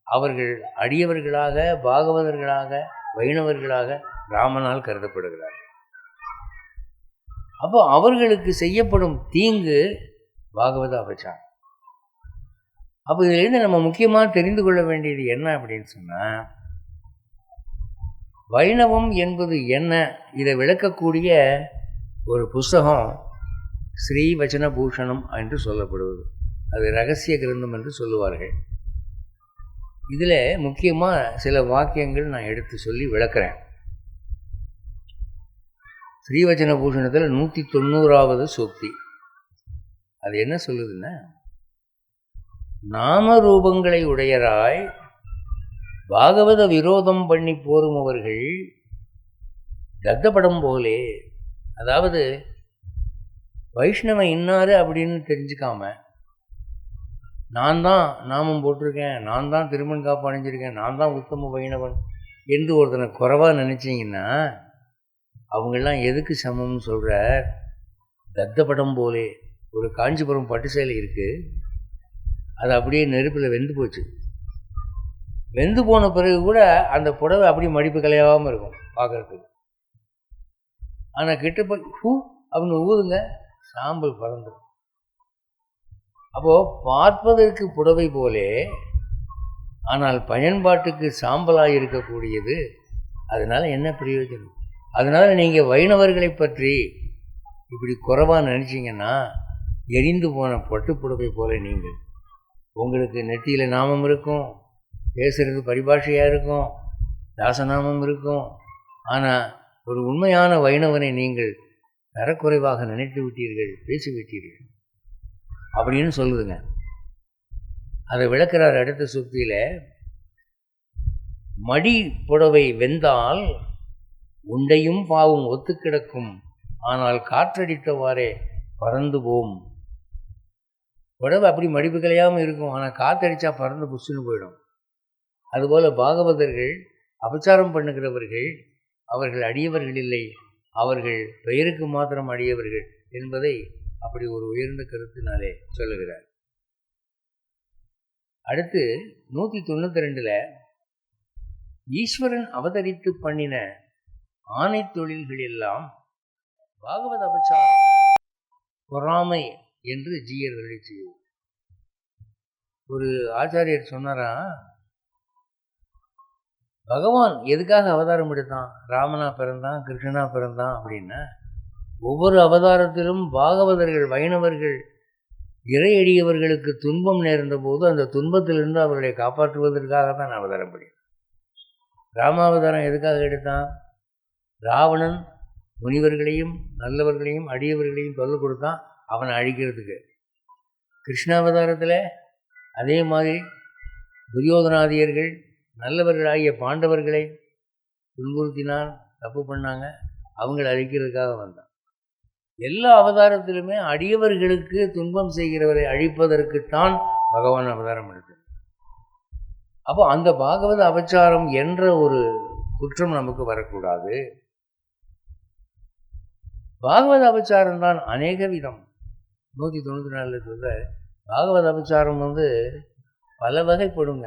அவர்கள் அடியவர்களாக, பாகவதர்களாக, வைணவர்களாக ராமனால் கருதப்படுகிறார்கள். அப்போ அவர்களுக்கு செய்யப்படும் தீங்கு பாகவத அபச்சாரம். அப்போ இதிலிருந்து நம்ம முக்கியமாக தெரிந்து கொள்ள வேண்டியது என்ன அப்படின்னு சொன்னால், வைணவம் என்பது என்ன, இதை விளக்கக்கூடிய ஒரு புஸ்தகம் ஸ்ரீவச்சன பூஷணம் என்று சொல்லப்படுவது. அது ரகசிய கிரந்தம் என்று சொல்லுவார்கள். இதில் முக்கியமாக சில வாக்கியங்கள் நான் எடுத்து சொல்லி விளக்குறேன். ஸ்ரீவச்சன பூஷணத்தில் 190வது சூக்தி. அது என்ன சொல்லுதுன்னா, நாம ரூபங்களை உடையராய் பாகவத விரோதம் பண்ணி போருமவர்கள் தத்தப்படம் போலே, அதாவது வைஷ்ணவன் இன்னாரு அப்படின்னு தெரிஞ்சுக்காம, நான் தான் நாமம் போட்டிருக்கேன், நான் தான் திருமண் காப்பு அணிஞ்சிருக்கேன், நான் தான் உத்தம வைணவன் என்று ஒருத்தனை குறைவாக நினச்சிங்கன்னா அவங்கெல்லாம் எதுக்கு சமம்னு சொல்கிறார்? தத்தப்படம் போலே. ஒரு காஞ்சிபுரம் பட்டு சேலை இருக்குது, அது அப்படியே நெருப்பில் வெந்து போச்சு. வெந்து போன பிறகு கூட அந்த புடவை அப்படியே மடிப்பு கலையாமல் இருக்கும் பார்க்குறதுக்கு. ஆனால் கிட்ட போய் அப்படின்னு ஊதுங்க, சாம்பல் பறந்துடும். அப்போது பார்ப்பதற்கு புடவை போலே ஆனால் பயன்பாட்டுக்கு சாம்பலாக இருக்கக்கூடியது. அதனால் என்ன பிரயோஜனம்? அதனால் நீங்கள் வைணவர்களை பற்றி இப்படி குறைவாக நினச்சிங்கன்னா எரிந்து போன பட்டுப்புடவை போல நீங்கள். உங்களுக்கு நெற்றியில் நாமம் இருக்கும், பேசுகிறது பரிபாஷையாக இருக்கும், தாசநாமம் இருக்கும். ஆனால் ஒரு உண்மையான வைணவனை நீங்கள் தரக்குறைவாக நினைத்து விட்டீர்கள், பேசிவிட்டீர்கள் அப்படின்னு சொல்லுதுங்க. அதை விளக்குறார் அடுத்த சுத்தியில். மடி புடவை வெந்தால் உண்டையும் பாவும் ஒத்து கிடக்கும், ஆனால் காற்றடித்தவாறே பறந்து போம். புடவை அப்படி மடிப்பு கலையாமல் இருக்கும், ஆனால் காற்றடிச்சா பறந்து புஷ்ஷுன்னு போயிடும். அதுபோல் பாகவதர்கள் அபச்சாரம் பண்ணுகிறவர்கள் அவர்கள் அடியவர்கள் இல்லை, அவர்கள் பெயருக்கு மாத்திரம் அடியவர்கள் என்பதை அப்படி ஒரு உயர்ந்த கருத்தினாலே சொல்லுகிறார். அடுத்து 192 ஈஸ்வரன் அவதரித்து பண்ணின ஆணை தொழில்கள் எல்லாம் பாகவத அபச்சாரம் பொறாமை என்று ஜீயர்களை செய்யும். ஒரு ஆச்சாரியர் சொன்னாரா, பகவான் எதுக்காக அவதாரம் எடுத்தான்? ராமனா பிறந்தான், கிருஷ்ணனா பிறந்தான் அப்படின்னா, ஒவ்வொரு அவதாரத்திலும் பாகவதர்கள் வைணவர்கள் இறையடியவர்களுக்கு துன்பம் நேர்ந்த போது அந்த துன்பத்திலிருந்து அவர்களை காப்பாற்றுவதற்காக தான் அவதாரம் பண்ணி. ராமாவதாரம் எதுக்காக எடுத்தான்? ராவணன் முனிவர்களையும் நல்லவர்களையும் அடியவர்களையும் தொல்லை கொடுத்தான், அவனை அழிக்கிறதுக்கு. கிருஷ்ணாவதாரத்தில் அதே மாதிரி துரியோதனாதியர்கள் நல்லவர்களாகிய பாண்டவர்களை துன்புறுத்தினால், தப்பு பண்ணாங்க, அவங்களை அழிக்கிறதுக்காக வந்தான். எல்லா அவதாரத்திலுமே அடியவர்களுக்கு துன்பம் செய்கிறவரை அழிப்பதற்குத்தான் பகவான் அவதாரம் எடுத்தார். அப்போ அந்த பாகவத அபச்சாரம் என்ற ஒரு குற்றம் நமக்கு வரக்கூடாது. பாகவத அபச்சாரம் தான் அநேக விதம். 194 சொல்ற பாகவத அபச்சாரம் பல வகைப்படுங்க.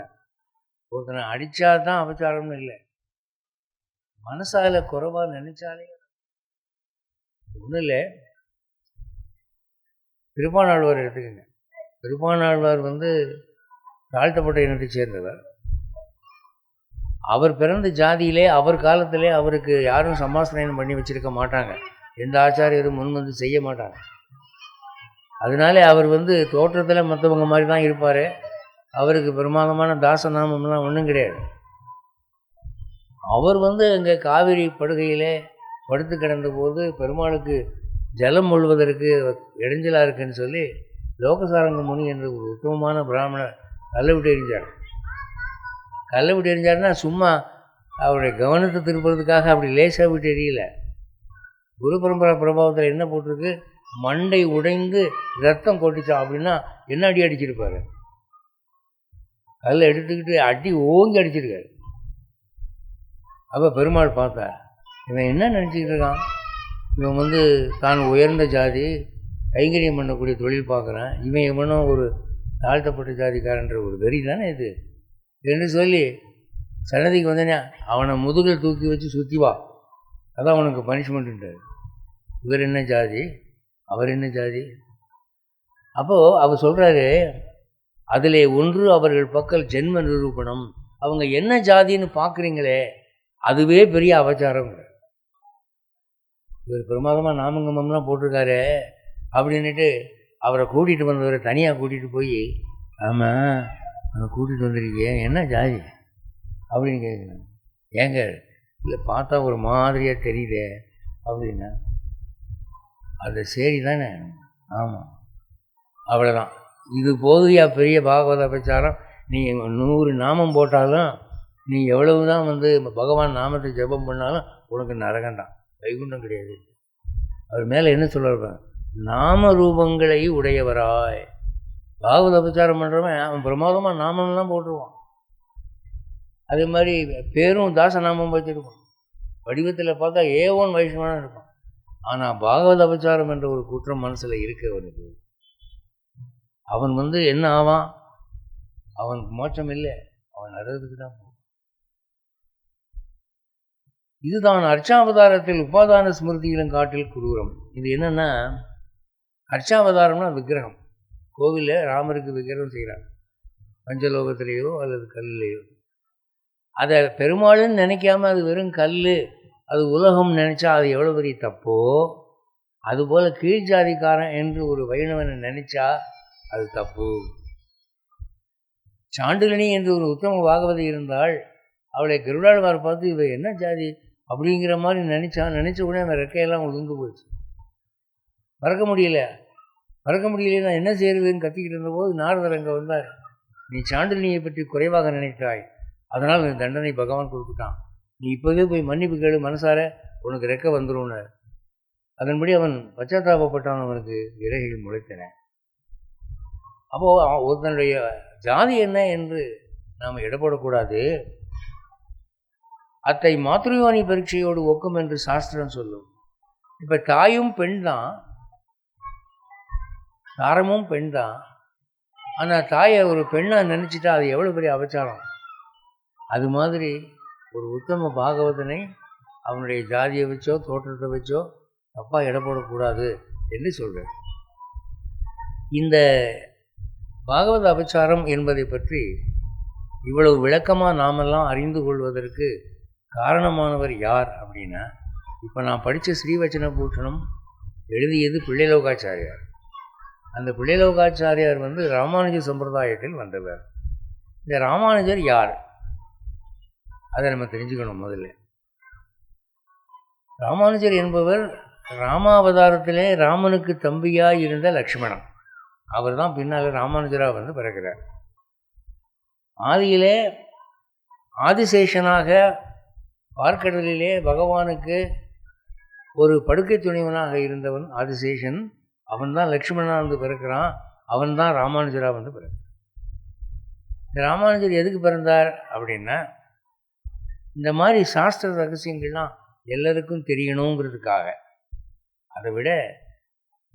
ஒருத்தனை அடித்தா தான் அபச்சாரம்னு இல்லை, மனசால குறைவாக நினைச்சாலே ஒன்றும் இல்லை. திருப்பானாழ்வார் எடுத்துக்கங்க. திருப்பானாழ்வார் தாழ்த்தப்பட்ட இனத்தை சேர்ந்தவர். அவர் பிறந்த ஜாதியிலே அவர் காலத்திலே அவருக்கு யாரும் சமாஸ்திரம் பண்ணி வச்சிருக்க மாட்டாங்க, எந்த ஆச்சாரியரும் முன் செய்ய மாட்டாங்க. அதனாலே அவர் தோற்றத்தில் மற்றவங்க மாதிரி தான் இருப்பார். அவருக்கு பிரமாதமான தாசநாமம்லாம் ஒன்றும் கிடையாது. அவர் இங்கே காவிரி படுகையிலே படுத்து கிடந்த போது பெருமாளுக்கு ஜலம் முழுவதற்கு இடைஞ்சலாக இருக்குன்னு சொல்லி லோகசாரங்க முனி என்ற ஒரு உத்தமமான பிராமணர் கல்லை விட்டு எறிஞ்சார். கல்லை விட்டு எறிஞ்சாருன்னா சும்மா அவருடைய கவனத்தை திருப்புறதுக்காக அப்படி லேசாக விட்டு எரியல. குரு பரம்பரை பிரபாவத்தில் என்ன போட்டிருக்கு? மண்டை உடைந்து ரத்தம் கொட்டிச்சான் அப்படின்னா என்ன அடி அடிச்சிருப்பாரு? கல்லை எடுத்துக்கிட்டு அடி ஓங்கி அடிச்சிருக்காரு. அப்போ பெருமாள் பார்த்தா, இவன் என்ன நினச்சிக்கிட்டு இருக்கான்? இவன் தான் உயர்ந்த ஜாதி, கைங்கரியம் பண்ணக்கூடிய தொழில் பார்க்குறான், இவன் இவனும் ஒரு தாழ்த்தப்பட்ட ஜாதிக்காரன்ற ஒரு வெறி தானே இது என்று சொல்லி சன்னதிக்கு வந்தேனே அவனை முதுகில் தூக்கி வச்சு சுற்றி வா, அதான் அவனுக்கு பனிஷ்மெண்ட்டுன்றார். இவர் என்ன ஜாதி, அவர் என்ன ஜாதி? அப்போது அவர் சொல்கிறாரு, அதிலே ஒன்று அவர்கள் பக்கல் ஜென்ம நிரூபணம். அவங்க என்ன ஜாதின்னு பார்க்குறீங்களே அதுவே பெரிய அபச்சாரம். இவர் பிரமாதமாக நாமங்கமம்லாம் போட்டிருக்காரு அப்படின்ட்டு அவரை கூட்டிகிட்டு வந்தவரை தனியாக கூட்டிகிட்டு போய், ஆமாம் அவனை கூட்டிகிட்டு வந்திருக்கேன், என்ன ஜாதி அப்படின்னு கேட்குறேன். ஏங்க இல்லை பார்த்தா ஒரு மாதிரியாக தெரியுதே அப்படின்னா, அது சரி தானே, ஆமாம் அவ்வளோதான். இது போதுயா பெரிய பாகவத அபச்சாரம். நீ 100 நாமம் போட்டாலும், நீ எவ்வளவு தான் பகவான் நாமத்தை ஜெபம் பண்ணாலும் உனக்கு நரகண்டாம், வைகுண்டம் கிடையாது. அவர் மேலே என்ன சொல்லுவார்? நாம ரூபங்களை உடையவராய். பாகவத அபச்சாரம் பண்ணுறவன் அவன் பிரமாதமாக நாமம்லாம் போட்டுருவான். அதே மாதிரி பேரும் தாசநாமம் வச்சுருப்பான். வடிவத்தில் பார்த்தா ஏவோன் வைஷ்ணவனாக இருப்பான். ஆனால் பாகவத அபச்சாரம் என்ற ஒரு குற்றம் மனசில் இருக்க அவனுக்கு, அவன் என்ன ஆவான்? அவனுக்கு மோட்சம் இல்லை, அவன் நரகத்துக்கு தான் போவான். இதுதான் அர்ச்சாவதாரத்தில் உபாதான ஸ்மிருதியிலும் காட்டில் குரூரம். இது என்னென்னா, அர்ச்சாவதாரம்னா விக்கிரகம், கோவிலில் ராமருக்கு விக்கிரகம் செய்கிறாங்க, பஞ்சலோகத்திலேயோ அல்லது கல்லையோ. அதை பெருமாள்னு நினைக்காம அது வெறும் கல், அது உலகம் நினச்சா அது எவ்வளோ பெரிய தப்போ, அதுபோல் கீழ் ஜாதிக்காரன் என்று ஒரு வைணவனை நினச்சா அது தப்பு. சாண்டுலினி என்று ஒரு உத்தம பாகவதி இருந்தால் அவளை கருடாழ்வார் பார்த்து இவ என்ன ஜாதி அப்படிங்கிற மாதிரி நினச்ச உடனே அந்த ரெக்கையெல்லாம் ஒழுங்கு போச்சு. மறக்க முடியல நான் என்ன செய்யறதுன்னு கத்திக்கிட்டு இருந்தபோது நாரதர் அங்கே வந்தார். நீ சாண்டுலினியை பற்றி குறைவாக நினைத்தாய், அதனால் இந்த தண்டனை பகவான் கொடுத்துட்டான், நீ இப்போவே போய் மன்னிப்பு கேளு, மனசார உனக்கு ரெக்க வந்துடும். அதன்படி அவன் பச்சாத்தாபப்பட்டான், அவனுக்கு இறகைகள் முளைத்தன. அப்போது ஒருத்தனுடைய ஜாதி என்ன என்று நாம் இடப்படக்கூடாது. அத்தை மாத்ருவாணி பரீட்சையோடு ஒக்கும் என்று சாஸ்திரம் சொல்லும். இப்போ தாயும் பெண் தான், தாரமும் பெண் தான். ஆனால் தாயை ஒரு பெண்ணாக நினச்சிட்டா அது எவ்வளோ பெரிய அபச்சாரம். அது மாதிரி ஒரு உத்தம பாகவதனை அவனுடைய ஜாதியை வச்சோ தோற்றத்தை வச்சோ தப்பாக இடப்படக்கூடாது என்று சொல்கிறார். இந்த பாகவத அபச்சாரம் என்பதை பற்றி இவ்வளவு விளக்கமாக நாமெல்லாம் அறிந்து கொள்வதற்கு காரணமானவர் யார் அப்படின்னா, இப்போ நான் படித்த ஸ்ரீவச்சன பூஷணம் எழுதியது பிள்ளைலோகாச்சாரியார். அந்த பிள்ளைலோகாச்சாரியார் ராமானுஜ சம்பிரதாயத்தில் வந்தவர். இந்த ராமானுஜர் யார் அதை நம்ம தெரிஞ்சுக்கணும். முதல்ல ராமானுஜர் என்பவர் ராமாவதாரத்திலே ராமனுக்கு தம்பியாக இருந்த லக்ஷ்மணன். அவர் தான் பின்னால் ராமானுஜராக பிறக்கிறார். ஆதியிலே ஆதிசேஷனாக பார்க்கடலிலே பகவானுக்கு ஒரு படுக்கை துணிவனாக இருந்தவன் ஆதிசேஷன். அவன் தான் லக்ஷ்மணனாக பிறக்கிறான். அவன் தான் ராமானுஜராக பிறக்கிறான். இந்த ராமானுஜர் எதுக்கு பிறந்தார் அப்படின்னா, இந்த மாதிரி சாஸ்திர ரகசியங்கள்லாம் எல்லாருக்கும் தெரியணுங்கிறதுக்காக, அதை விட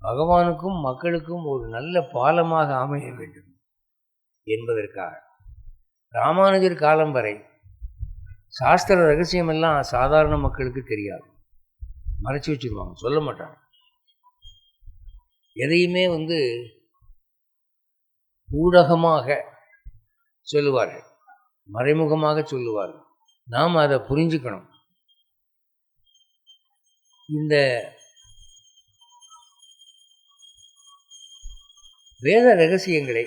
பகவானுக்கும் மக்களுக்கும் ஒரு நல்ல பாலமாக அமைய வேண்டும் என்பதற்காக. ராமானுஜர் காலம் வரை சாஸ்திர ரகசியமெல்லாம் சாதாரண மக்களுக்கு தெரியாது, மறைச்சி வச்சுருவாங்க, சொல்ல மாட்டாங்க. எதையுமே ஊடகமாக சொல்லுவார்கள், மறைமுகமாக சொல்லுவார்கள். நாம் அதை புரிஞ்சுக்கணும். இந்த வேத ரகசியங்களை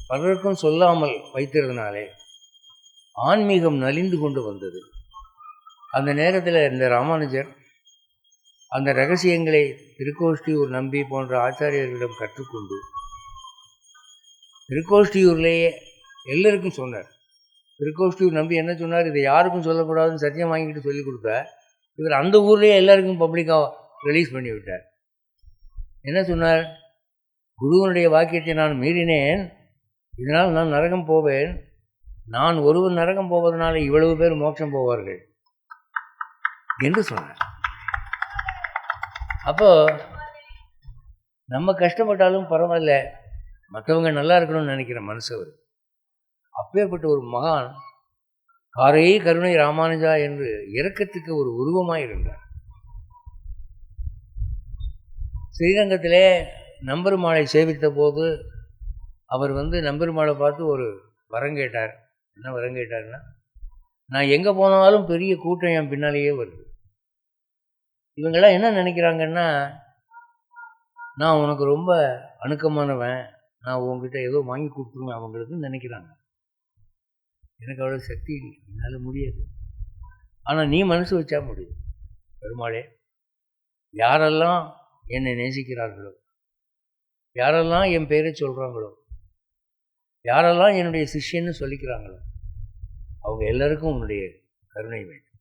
பலருக்கும் சொல்லாமல் வைத்திருந்தனாலே ஆன்மீகம் நலிந்து கொண்டு வந்தது. அந்த நேரத்தில் இந்த ராமானுஜர் அந்த ரகசியங்களை திருக்கோஷ்டியூர் நம்பி போன்ற ஆச்சாரியர்களிடம் கற்றுக்கொண்டு திருக்கோஷ்டியூர்லேயே எல்லாருக்கும் சொன்னார். திருக்கோஷ்டியூர் நம்பி என்ன சொன்னார், இதை யாருக்கும் சொல்லக்கூடாதுன்னு சத்தியம் வாங்கிட்டு சொல்லி கொடுத்தார். இவர் அந்த ஊர்லேயே எல்லாருக்கும் பப்ளிக்காக ரிலீஸ் பண்ணி விட்டார். என்ன சொன்னார், குருவனுடைய வாக்கியத்தை நான் மீறினேன், இதனால் நான் நரகம் போவேன். நான் ஒருவன் நரகம் போவதனால இவ்வளவு பேர் மோட்சம் போவார்கள் என்று சொன்னார். அப்போ நம்ம கஷ்டப்பட்டாலும் பரவாயில்ல, மற்றவங்க நல்லா இருக்கணும்னு நினைக்கிற மனுஷவர். அப்பேற்பட்ட ஒரு மகான் காரே கருணை ராமானுஜா என்று இரக்கத்துக்கு ஒரு உருவமாக இருந்தார். ஸ்ரீரங்கத்திலே நம்பெருமாளை சேவித்த போது அவர் நம்பெருமாளை பார்த்து ஒரு வரம் கேட்டார். என்ன வரம் கேட்டார்னா, நான் எங்கே போனாலும் பெரிய கூட்டம் என் பின்னாலேயே வருது. இவங்கெல்லாம் என்ன நினைக்கிறாங்கன்னா, நான் உனக்கு ரொம்ப அணுக்கமானவன், நான் உங்ககிட்ட ஏதோ வாங்கி கொடுத்துருவேன் அவங்களுக்கு நினைக்கிறாங்க. எனக்கு அவ்வளோ சக்தி இல்லை, என்னால் முடியாது. ஆனால் நீ மனசு வச்சா முடியும். பெருமாளே, யாரெல்லாம் என்னை நேசிக்கிறார்களோ, யாரெல்லாம் என் பேரை சொல்கிறாங்களோ, யாரெல்லாம் என்னுடைய சிஷ்யன்னு சொல்லிக்கிறாங்களோ, அவங்க எல்லாருக்கும் உன்னுடைய கருணை வேண்டும்.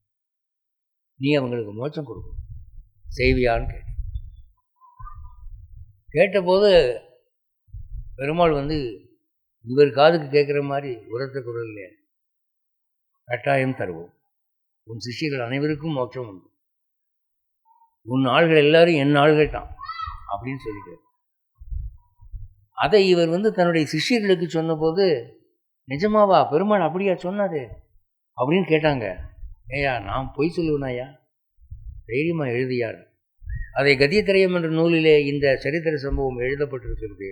நீ அவங்களுக்கு மோட்சம் கொடுக்கும், செய்வியான்னு கேட்டபோது பெருமாள் இவர் காதுக்கு கேட்குற மாதிரி உரத்த குரல்ல, கட்டாயம் தருவோம், உன் சிஷ்யர்கள் அனைவருக்கும் மோட்சம் உண்டு, உன் ஆள்கள் எல்லாரும் என் ஆள்கள் தான் அப்படின்னு சொல்லிட்டார். அதை இவர் தன்னுடைய சிஷ்யர்களுக்கு சொன்னபோது, நிஜமாவா பெருமாள் அப்படியா சொன்னாரு அப்படின்னு கேட்டாங்க. ஏயா நான் பொய் சொல்லுவேனாயா, தைரியமாக எழுதியார். அதை கதியத்திரயம் என்ற நூலிலே இந்த சரித்திர சம்பவம் எழுதப்பட்டிருக்கிறது.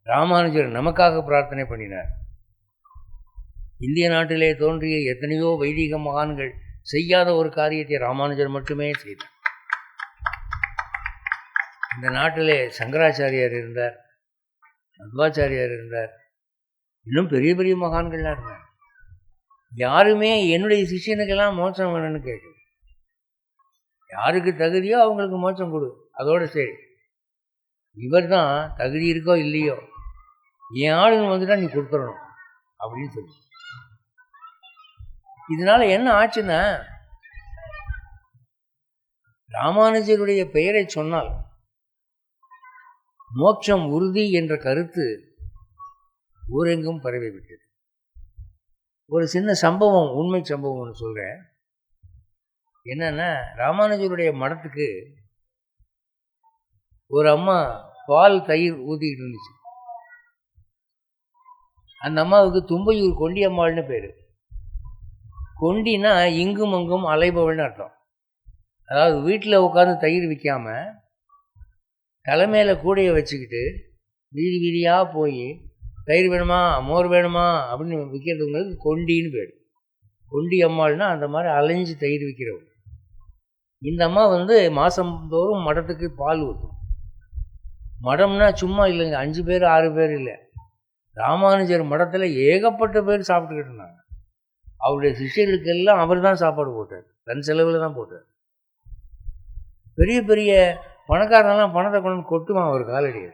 ராமானுஜர் நமக்காக பிரார்த்தனை பண்ணினார். இந்திய நாட்டிலே தோன்றிய எத்தனையோ வைதிக மகான்கள் செய்யாத ஒரு காரியத்தை ராமானுஜர் மட்டுமே செய்தார். இந்த நாட்டிலே சங்கராச்சாரியார் இருந்தார், மத்வாச்சாரியார் இருந்தார், இன்னும் பெரிய பெரிய மகான்கள்லாம் இருந்தார். யாருமே என்னுடைய சிஷியனுக்கெல்லாம் மோட்சம் வேணும்னு கேட்குது. யாருக்கு தகுதியோ அவங்களுக்கு மோட்சம் கொடு, அதோடு சரி. இவர் தான் தகுதி இருக்கோ இல்லையோ, என் ஆளுங்க வந்துட்டால் நீ கொடுத்துடணும் அப்படின்னு சொல்லி. இதனால என்ன ஆச்சுன்னா, ராமானுஜருடைய பெயரை சொன்னால் மோட்சம் உறுதி என்ற கருத்து ஊரெங்கும் பரவிவிட்டது. ஒரு சின்ன சம்பவம், உண்மை சம்பவம் ஒன்று சொல்கிறேன். என்னன்னா, ராமானுஜருடைய மடத்துக்கு ஒரு அம்மா பால் தயிர் ஊற்றிக்கிட்டு இருந்துச்சு. அந்த அம்மாவுக்கு தும்பையூர் கொண்டி அம்மாள்னு பேர். கொண்டினா இங்கும் அங்கும் அலைபவள்னு அர்த்தம். அதாவது வீட்டில் உட்காந்து தயிர் விற்காம தலைமையில் கூடையை வச்சுக்கிட்டு வீதி வீதியாக போய் தயிர் வேணுமா மோர் வேணுமா அப்படின்னு விற்கிறதுங்களுக்கு கொண்டின்னு பேர். கொண்டி அம்மாள்னா அந்த மாதிரி அலைஞ்சு தயிர் விற்கிறவங்க. இந்த அம்மா மாதந்தோறும் மடத்துக்கு பால் ஊற்றும். மடம்னா சும்மா இல்லைங்க, 5 பேர் 6 பேர் இல்லை. ராமானுஜர் மடத்தில் ஏகப்பட்ட பேர் சாப்பிட்டுக்கிட்டு இருந்தாங்க. அவருடைய சிஷ்யர்களுக்கெல்லாம் அவர் தான் சாப்பாடு போட்டார், தன் செலவில் தான் போட்டார். பெரிய பெரிய பணக்காரனெல்லாம் பணத்தை கொண்டு கொட்டுவான் அவர் காலடியை.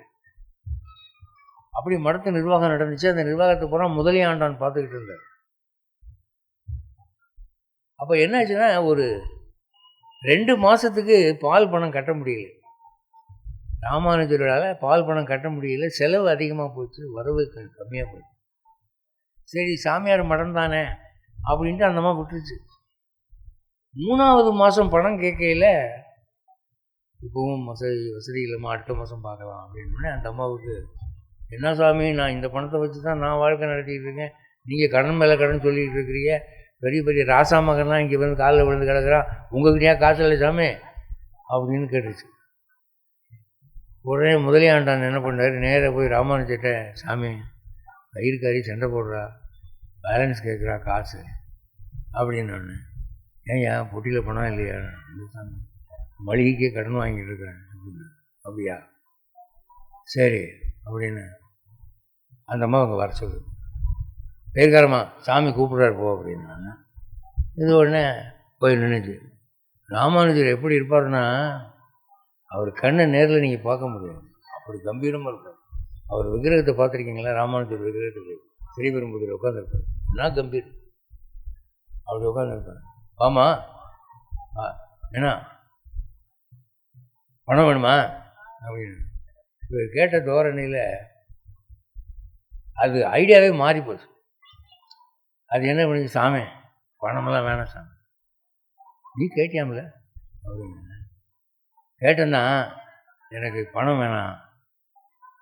அப்படி மடத்து நிர்வாகம் நடந்துச்சு. அந்த நிர்வாகத்தை பூரா முதலியாண்டான் பார்த்துக்கிட்டு இருந்தார். அப்போ என்னாச்சுன்னா, ஒரு 2 மாதத்துக்கு பால் பணம் கட்ட முடியல. ராமானுஜரால் பால் பணம் கட்ட முடியல, செலவு அதிகமாக போச்சு, வரவு கம்மியாக போச்சு. சரி, சாமியார் மடம் தானே அப்படின்ட்டு அந்த மாதிரி விட்டுருச்சு. 3வது மாதம் பணம் கேட்கையில், இப்போவும் வசதி இல்லைம்மா, அடுத்த மாதம் பார்க்கலாம் அப்படின்னு அந்த அம்மாவுக்கு, என்ன சாமி, நான் இந்த பணத்தை வச்சு தான் நான் வாழ்க்கை நடத்திட்டு இருக்கேன், நீங்கள் கடன் மேலே கடன் சொல்லிகிட்டு இருக்கிறீங்க, பெரிய பெரிய ராசா மகன்லாம் இங்கே வந்து காலில் விழுந்து கிடக்குறான், உங்கள்கிட்டயா காசு இல்லை சாமி அப்படின்னு கேட்டுச்சு. உடனே முதலியாண்டான் என்ன பண்ணார், நேராக போய் ராமானுஜர்கிட்ட, சாமி கயிறுக்காரி சண்டை போடுறா, பேலன்ஸ் கேட்குறா காசு அப்படின்னு. ஏன்யா பொட்டியில் பணம் இல்லையா? இந்த சாமி மளிகைக்கே கடன் வாங்கிட்டு இருக்கிறேன் அப்படின்னு. அப்படியா, சரி அப்படின்னு அந்த அம்மா அவங்க வர சொல்லு. பேர்காரம்மா, சாமி கூப்பிட்றாரு போ அப்படின்னாங்க. இது உடனே போய் நின்றுச்சு. ராமானுஜர் எப்படி இருப்பார்னா, அவர் கண்ணை நேரில் நீங்கள் பார்க்க முடியாது, அப்படி கம்பீரமாக இருப்பார். அவர் விக்கிரகத்தை பார்த்துருக்கீங்களா? ராமானுஜர் விக்கிரகத்துக்கு ஸ்ரீபெரும்புதூர் உட்காந்துருப்பார். என்ன கம்பீரம், அப்படி உட்காந்துருப்பார். ஆமா என்ன பணம் வேணுமா அப்படின்னு இவர் கேட்ட தோரணையில் அது ஐடியாவே மாறி போச்சு. அது என்ன பண்ணி, சாமி பணமெல்லாம் வேணாம் சாமி, நீ கேட்டியாமல அப்படின்னு. கேட்டேன்னா எனக்கு பணம் வேணாம்,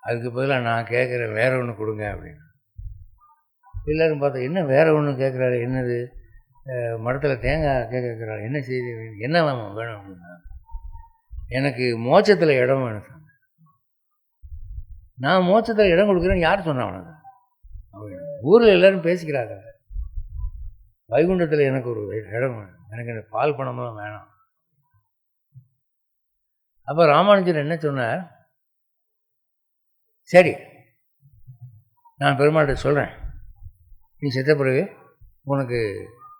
அதுக்கு பதிலாக நான் கேட்குற வேற ஒன்று கொடுங்க அப்படின்னு. எல்லோரும் பார்த்தா, என்ன வேற ஒன்று கேட்குறாரு, என்னது மடத்தில் தேங்காய் கேட்குறாரு, என்ன செய்தி, என்ன வேணும் அப்படின்னா, எனக்கு மோட்சத்தில் இடம் வேணும் சார். நான் மோட்சத்தில் இடம் கொடுக்குறேன்னு யார் சொன்னா உனக்கு அப்படின்னு. ஊரில் எல்லோரும் பேசிக்கிறாங்க, வைகுண்டத்தில் எனக்கு ஒரு இடம் வேணும், எனக்கு இந்த பால் பணமெல்லாம் வேணாம். அப்போ ராமானுஜர் என்ன சொன்னார், சரி நான் பெருமாள்கிட்ட சொல்கிறேன், நீ செத்த பிறகு உனக்கு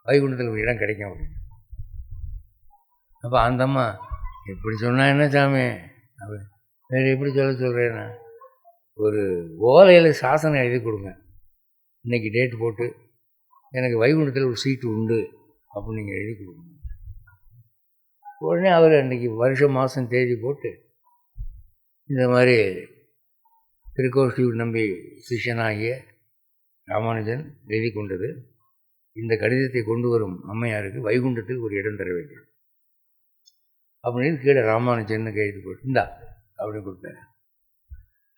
வைகுண்டத்தில் ஒரு இடம் கிடைக்கும் அப்படின்னு. அப்போ அந்த அம்மா, எப்படி சொன்னால் என்ன சாமி அப்படி, வேறு எப்படி சொல்கிறேன்னா, ஒரு ஓலையில் சாசனம் எழுதி கொடுங்க, இன்றைக்கி டேட்டு போட்டு எனக்கு வைகுண்டத்தில் ஒரு சீட்டு உண்டு அப்படின்னு நீங்கள் எழுதி கொடுங்க. உடனே அவர் அன்றைக்கி வருஷம் மாதம் தேதி போட்டு, இந்த மாதிரி திருக்கோஷ்டியூர் நம்பி சிஷ்யனாகிய ராமானுஜன் எழுதி கொண்டது, இந்த கடிதத்தை கொண்டு வரும் அம்மையாருக்கு வைகுண்டத்தில் ஒரு இடம் தர வேண்டும் அப்படின்னு கீழே ராமானுஜன் எழுதி போட்டு, இந்தா அப்படின்னு கொடுத்தாரு.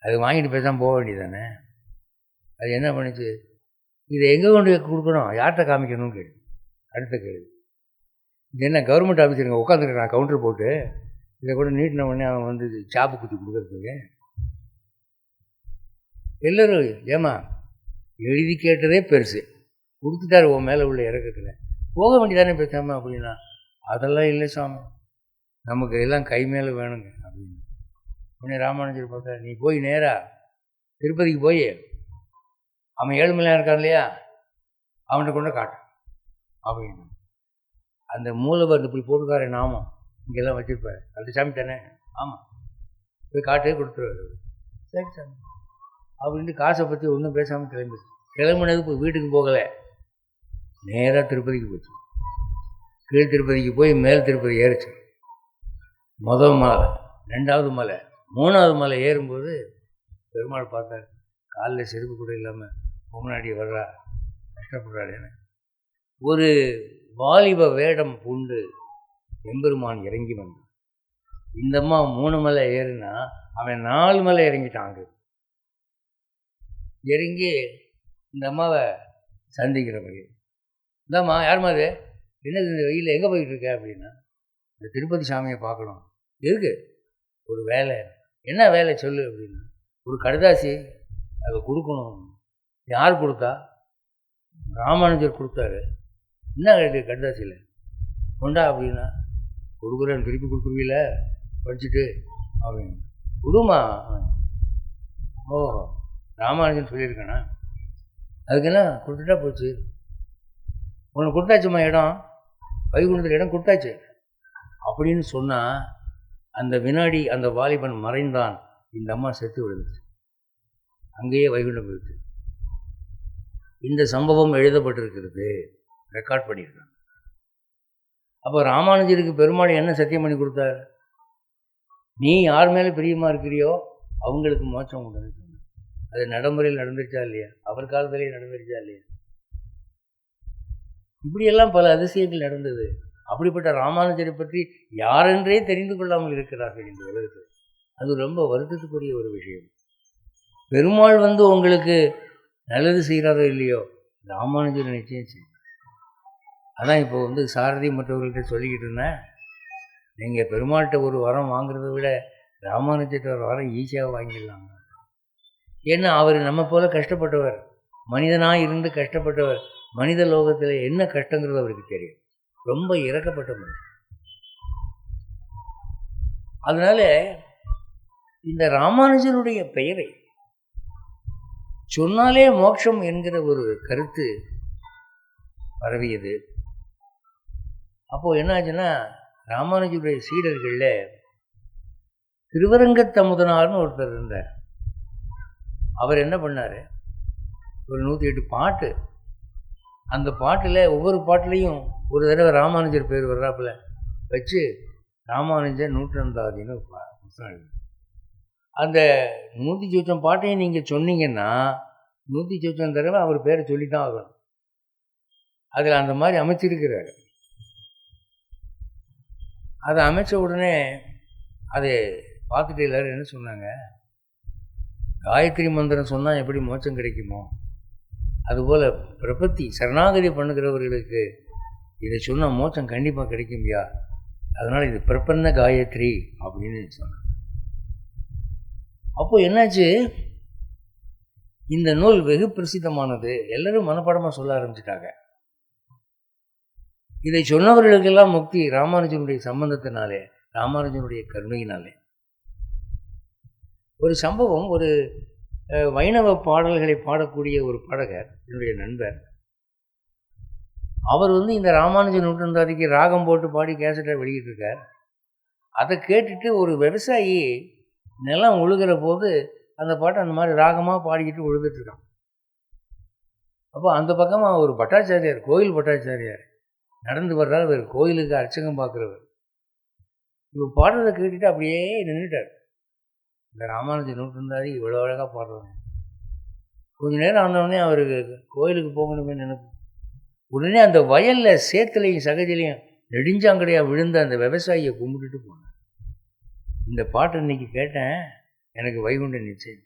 அது வாங்கிட்டு பேசாமல் போக வேண்டியதானே. அது என்ன பண்ணிச்சு, இதை எங்கே கொண்டு கொடுக்கணும், யார்கிட்ட காமிக்கணும்னு கேட்டு அடுத்த கேள்வி. இது என்ன கவர்மெண்ட் ஆஃபீஸருங்க உட்காந்துருக்கான் கவுண்டர் போட்டு, இதை கூட நீட்டின உடனே அவன் வந்து சாப்பு குத்தி கொடுக்குறதுக்கு. எல்லோரும் ஏமா எழுதி கேட்டதே பெருசு, கொடுத்துட்டாரு உன் மேலே உள்ள இறக்கத்தில், போக வேண்டியதானே பேசாமல் அப்படின்னா, அதெல்லாம் இல்லை சாமி, நமக்கு எல்லாம் கை மேலே வேணுங்க அப்படின்னு. உடனே ராமானுஜர் பார்த்தா, நீ போய் நேராக திருப்பதிக்கு போய் அவன் ஏழுமலையாக இருக்கான் இல்லையா, அவன்கிட்ட கொண்டு காட்டு அப்படின்னு. அந்த மூலவர் இப்படி போட்டுக்கார நாமம் இங்கெல்லாம் வச்சுருப்பார், அது சாமி தானே, ஆமாம், போய் காட்டே கொடுத்துருவாரு. சரி சாமி அப்படின்ட்டு காசை பற்றி ஒன்றும் பேசாமல் கிளம்பிடுச்சு. கிளம்புனது இப்போ வீட்டுக்கு போகலை, நேராக திருப்பதிக்கு போச்சு. கீழ் திருப்பதிக்கு போய் மேல் திருப்பதி ஏறிச்சு. முதல் மலை, ரெண்டாவது மலை, மூணாவது மலை ஏறும்போது பெருமாள் பார்த்தார், காலில் செருப்பு கூட இல்லாமல் முன்னாடி வர்றா, கஷ்டப்படுறாளேன்னு. ஒரு வாலிப வேடம் பூண்டு எம்பெருமான் இறங்கி வந்தான். இந்த அம்மா 3 மலை ஏறுனா அவன் 4 மலை இறங்கிட்டான். அங்கே இறங்கி இந்த அம்மாவை சந்திக்கிற மாதிரி, இந்தாம்மா யாரும்மா அது, என்னது இந்த வெயிலில் எங்கே போயிட்டு இருக்க அப்படின்னா, இந்த திருப்பதி சாமியை பார்க்கணும். இருக்கு ஒரு வேலை, என்ன வேலை சொல்லு அப்படின்னா, ஒரு கடுதாசி அதை கொடுக்கணும். யார் கொடுத்தா? ராமானுஜர் கொடுத்தாரு. என்ன இருக்குது கடுதாசியில், கொண்டா அப்படின்னா, கொடுக்குறேன், திருப்பி கொடுக்குறீங்கள படிச்சுட்டு அப்படின்னு. கொடுமா. ஓ ராமானுஜன் சொல்லியிருக்கேண்ணா, அதுக்கு என்ன கொடுத்துட்டா போச்சு, உனக்கு கொடுத்தாச்சுமா, இடம் வைகுண்டத்தில் இடம் கொடுத்தாச்சு அப்படின்னு சொன்னால், அந்த வினாடி அந்த வாலிபன் மறைந்தான். இந்த அம்மா செத்து விழுந்துச்சு, அங்கேயே வைகுண்டம் போயிடுச்சு. இந்த சம்பவம் எழுதப்பட்டிருக்கிறது, ரெக்கார்ட் பண்ணியிருக்காங்க. அப்போ ராமானுஜருக்கு பெருமாள் என்ன சத்தியம் பண்ணி கொடுத்தார்? நீ யார் மேலே பிரியமாக இருக்கிறியோ அவங்களுக்கு மோட்சம் உண்டுன்னு சொன்னார். அது நடைமுறையில் நடந்துருச்சா இல்லையா? அவர் காலத்திலேயே நடந்துருச்சா இல்லையா? இப்படியெல்லாம் பல அதிசயங்கள் நடந்தது. அப்படிப்பட்ட ராமானுஜரை பற்றி யாரென்றே தெரிந்து கொள்ளாமல் இருக்கிறார்கள் இந்த உலகத்தில். அது ரொம்ப வருத்தத்துக்குரிய ஒரு விஷயம். பெருமாள் உங்களுக்கு நல்லது செய்கிறாரோ இல்லையோ, ராமானுஜர் நிச்சயம் செய்யும். அதான் இப்போ சாரதி மற்றவர்கள்ட்ட சொல்லிக்கிட்டு இருந்தேன், நீங்கள் பெருமாள்கிட்ட ஒரு வரம் வாங்குறத விட ராமானுஜர்கிட்ட ஒரு வரம் ஈஸியாக வாங்கிடலாங்க. ஏன்னா அவர் நம்ம போல கஷ்டப்பட்டவர், மனிதனாக இருந்து கஷ்டப்பட்டவர். மனித லோகத்தில் என்ன கஷ்டங்கிறது அவருக்கு தெரியும். ரொம்ப இறக்கப்பட்ட மனுஷன். அதனால இந்த ராமானுஜருடைய பெயரை சொன்னாலே மோட்சம் என்கிற ஒரு கருத்து பரவியது. அப்போது என்னாச்சுன்னா, ராமானுஜருடைய சீடர்களில் திருவரங்கத்தமுதனார்னு ஒருத்தர் இருந்தார். அவர் என்ன பண்ணார், ஒரு 108 பாட்டு, அந்த பாட்டில் ஒவ்வொரு பாட்டிலையும் ஒரு தடவை ராமானுஜர் பேர் வர்றாப்புல வச்சு ராமானுஜர் 102 புத்தகம். அந்த 100 பாட்டையும் நீங்கள் சொன்னீங்கன்னா 100 தடவை அவர் பேரை சொல்லித்தான் ஆகணும். அதில் அந்த மாதிரி அமைச்சிருக்கிறார். அதை அமைச்ச உடனே அதை பார்த்துட்டு எல்லோரும் என்ன சொன்னாங்க, காயத்ரி மந்திரம் சொன்னால் எப்படி மோட்சம் கிடைக்குமோ அதுபோல் பிரபத்தி சரணாகதி பண்ணுகிறவர்களுக்கு இதை சொன்னால் மோட்சம் கண்டிப்பாக கிடைக்கும்யா, அதனால் இது பிரபன்ன காயத்ரி அப்படின்னு சொன்னாங்க. அப்போது என்னாச்சு, இந்த நூல் வெகு பிரசித்தமானது. எல்லோரும் மனப்பாடமாக சொல்ல ஆரம்பிச்சிட்டாங்க. இதை சொன்னவர்களுக்கெல்லாம் முக்தி ராமானுஜனுடைய சம்பந்தத்தினாலே, ராமானுஜனுடைய கருணையினாலே. ஒரு சம்பவம், ஒரு வைணவ பாடல்களை பாடக்கூடிய ஒரு பாடகர், என்னுடைய நண்பர், அவர் இந்த ராமானுஜன் 102 ராகம் போட்டு பாடி கேசட்டை வெளியிட்டிருக்கார். அதை கேட்டுட்டு ஒரு விவசாயி நிலம் உழுகிற போது அந்த பாட்டை அந்த மாதிரி ராகமாக பாடிக்கிட்டு உழுதுட்டுருக்கான். அப்போ அந்த பக்கமாக ஒரு பட்டாச்சாரியார், கோயில் பட்டாச்சாரியார் நடந்து வர்றார். அவர் கோயிலுக்கு அர்ச்சகம் பார்க்குறவர். இப்போ பாடுறதை கேட்டுட்டு அப்படியே நின்றுட்டார். இந்த ராமானுஜன் 102 இவ்வளோ அழகாக பாடுறாங்க. கொஞ்சம் நேரம் ஆனவுடனே அவருக்கு கோயிலுக்கு போகணுமே நினைப்பு. உடனே அந்த வயலில் சேத்துலையும் சகஜலையும் நெடுஞ்சாங்கடையாக விழுந்த அந்த விவசாயியை கும்பிட்டுட்டு போனார். இந்த பாட்டை இன்னைக்கு கேட்டேன், எனக்கு வைகுண்ட நிச்சயம்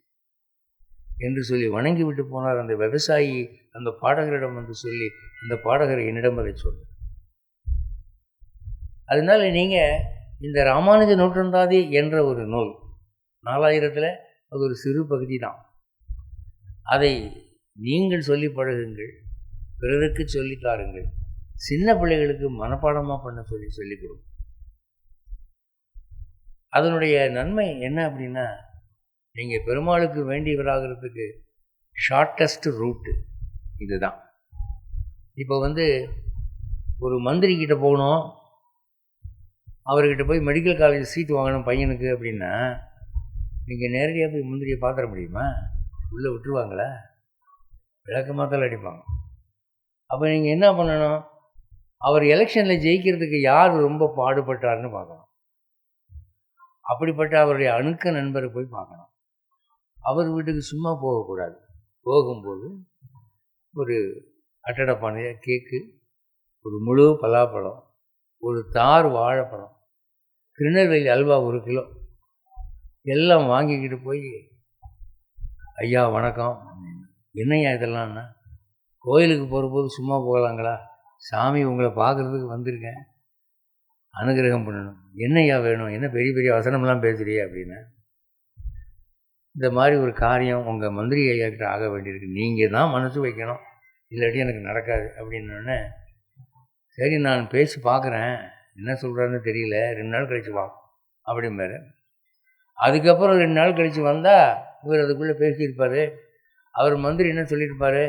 என்று சொல்லி வணங்கி விட்டு போனார். அந்த விவசாயி அந்த பாடகரிடம் சொல்லி அந்த பாடகர் என்னிடம் அதை சொன்னார். அதனால நீங்கள் இந்த ராமானுஜ 102 என்ற ஒரு நூல் 4000 அது ஒரு சிறு பகுதி தான். அதை நீங்கள் சொல்லி பழகுங்கள், பிறருக்கு சொல்லித் தாருங்கள். சின்ன பிள்ளைகளுக்கு மனப்பாடமாக பண்ண சொல்லிக் கொடுங்க. அதனுடைய நன்மை என்ன அப்படின்னா, நீங்கள் பெருமாளுக்கு வேண்டியவராகிறதுக்கு ஷார்ட்டஸ்ட் ரூட்டு இதுதான். இப்போ ஒரு மந்திரிக்கிட்ட போகணும், அவர்கிட்ட போய் மெடிக்கல் காலேஜ் சீட் வாங்கணும் பையனுக்கு அப்படின்னா, நீங்கள் நேரடியாக போய் மந்திரியை பார்த்துட முடியுமா? உள்ளே விட்டுருவாங்களா? விளக்கமாத்தால் அடிப்பாங்க. அப்போ நீங்கள் என்ன பண்ணணும், அவர் எலெக்ஷனில் ஜெயிக்கிறதுக்கு யார் ரொம்ப பாடுபட்டார்னு பார்க்கணும். அப்படிப்பட்ட அவருடைய அணுக்க நண்பரை போய் பார்க்கணும். அவர் வீட்டுக்கு சும்மா போகக்கூடாது. போகும்போது ஒரு அட்டடப்பானைய கேக்கு, ஒரு முழு பலாப்பழம், ஒரு தார் வாழைப்பழம், திருநெல்வேலி அல்வா 1 கிலோ எல்லாம் வாங்கிக்கிட்டு போய், ஐயா வணக்கம், என்னையா இதெல்லாம்னா, கோயிலுக்கு போகிறபோது சும்மா போகலாங்களா? சாமி உங்களை பார்க்குறதுக்கு வந்திருக்கேன், அனுகிரகம் பண்ணணும். என்னையா வேணும்? என்ன பெரிய பெரிய வசனம்லாம் பேசுறியே அப்படின்னு. இந்த மாதிரி ஒரு காரியம் உங்கள் மந்திரி ஐயா கிட்ட ஆக வேண்டியிருக்கு, நீங்கள் தான் மனசு வைக்கணும், இல்லாட்டி எனக்கு நடக்காது அப்படின்னோடனே, சரி நான் பேசி பார்க்குறேன், என்ன சொல்கிறாருன்னு தெரியல, 2 நாள் கழித்து வா அப்படிம்பாரு. அதுக்கப்புறம் 2 நாள் கழித்து வந்தால் இவர் அதுக்குள்ளே பேசியிருப்பார். அவர் மந்திரி என்ன சொல்லியிருப்பார்,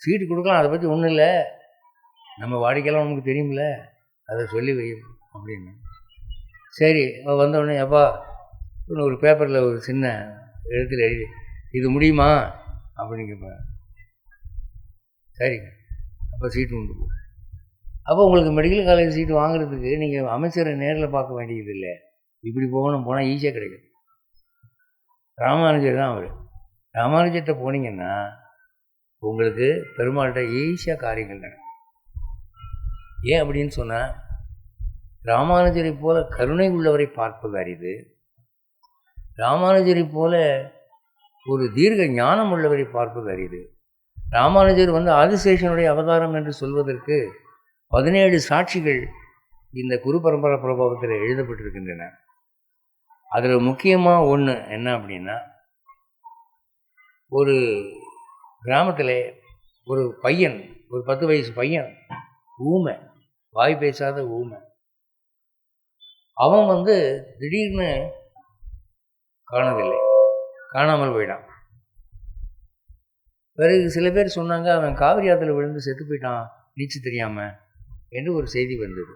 சீட்டு கொடுக்கலாம், அதை பற்றி ஒன்றும் இல்லை, நம்ம வாடிக்கையெல்லாம் நமக்கு தெரியுமில்ல, அதை சொல்லி வை அப்படின்னு. சரி, அவர் வந்தவுடனே, அப்பா ஒரு பேப்பரில் ஒரு சின்ன எழுத்தில் எழுதி, இது முடியுமா அப்படின்னு கேட்பார். சரிங்க, அப்போ சீட்டு உண்டு போ. அப்போ உங்களுக்கு மெடிக்கல் காலேஜ் சீட்டு வாங்குறதுக்கு நீங்கள் அமைச்சரை நேரில் பார்க்க வேண்டியது இல்லை, இப்படி போகணும், போனால் ஈஸியாக கிடைக்கும். ராமானுஜர் தான் அவர். ராமானுஜர்கிட்ட போனீங்கன்னா உங்களுக்கு பெருமாள்கிட்ட ஈஸியாக காரியங்கள் நடக்கும். ஏன் அப்படின்னு சொன்னால், ராமானுஜரை போல கருணை உள்ளவரை பார்ப்பது அரிது. ராமானுஜரை போல ஒரு தீர்க்க ஞானம் உள்ளவரை பார்ப்பது அரிது. ராமானுஜர் ஆதிசேஷனுடைய அவதாரம் என்று சொல்வதற்கு 17 சாட்சிகள் இந்த குரு பரம்பரை பிரபாவத்தில் எழுதப்பட்டிருக்கின்றன. அதில் முக்கியமாக ஒன்று என்ன அப்படின்னா, ஒரு கிராமத்தில் ஒரு பையன், ஒரு 10 வயசு பையன், ஊமை, வாய் பேசாத ஊமை. அவன் திடீர்னு காணாமல் போயிட்டான். பிறகு சில பேர் சொன்னாங்க, அவன் காவிரி ஆற்றுல விழுந்து செத்து போயிட்டான் நீச்சல் தெரியாமல் என்று ஒரு செய்தி வந்தது.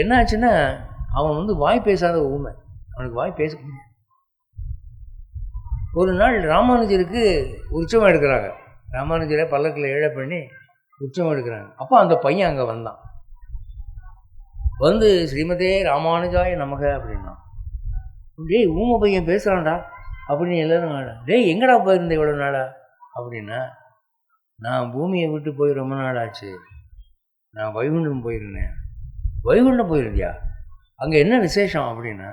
என்ன ஆச்சுன்னா, அவன் வாய் பேசாத ஊமை, அவனுக்கு வாய் பேச முடியும். ஒரு நாள் ராமானுஜருக்கு உற்சவம் எடுக்கிறாங்க. ராமானுஜரை பல்லக்கில் ஏழை பண்ணி உற்சவம் எடுக்கிறாங்க. அப்போ அந்த பையன் அங்கே வந்தான். ஸ்ரீமதே ராமானுஜாய நமக அப்படின்னா, டேய் ஊமை பையன் பேசுகிறான்டா அப்படின்னு எல்லோரும், டேய் எங்கடா போயிருந்தேன் இவ்வளோ நாளா அப்படின்னா, நான் பூமியை விட்டு போய் ரொம்ப நாள் ஆச்சு, நான் வைகுண்டம் போயிருந்தேன். வைகுண்டம் போயிருந்தியா? அங்கே என்ன விசேஷம் அப்படின்னா,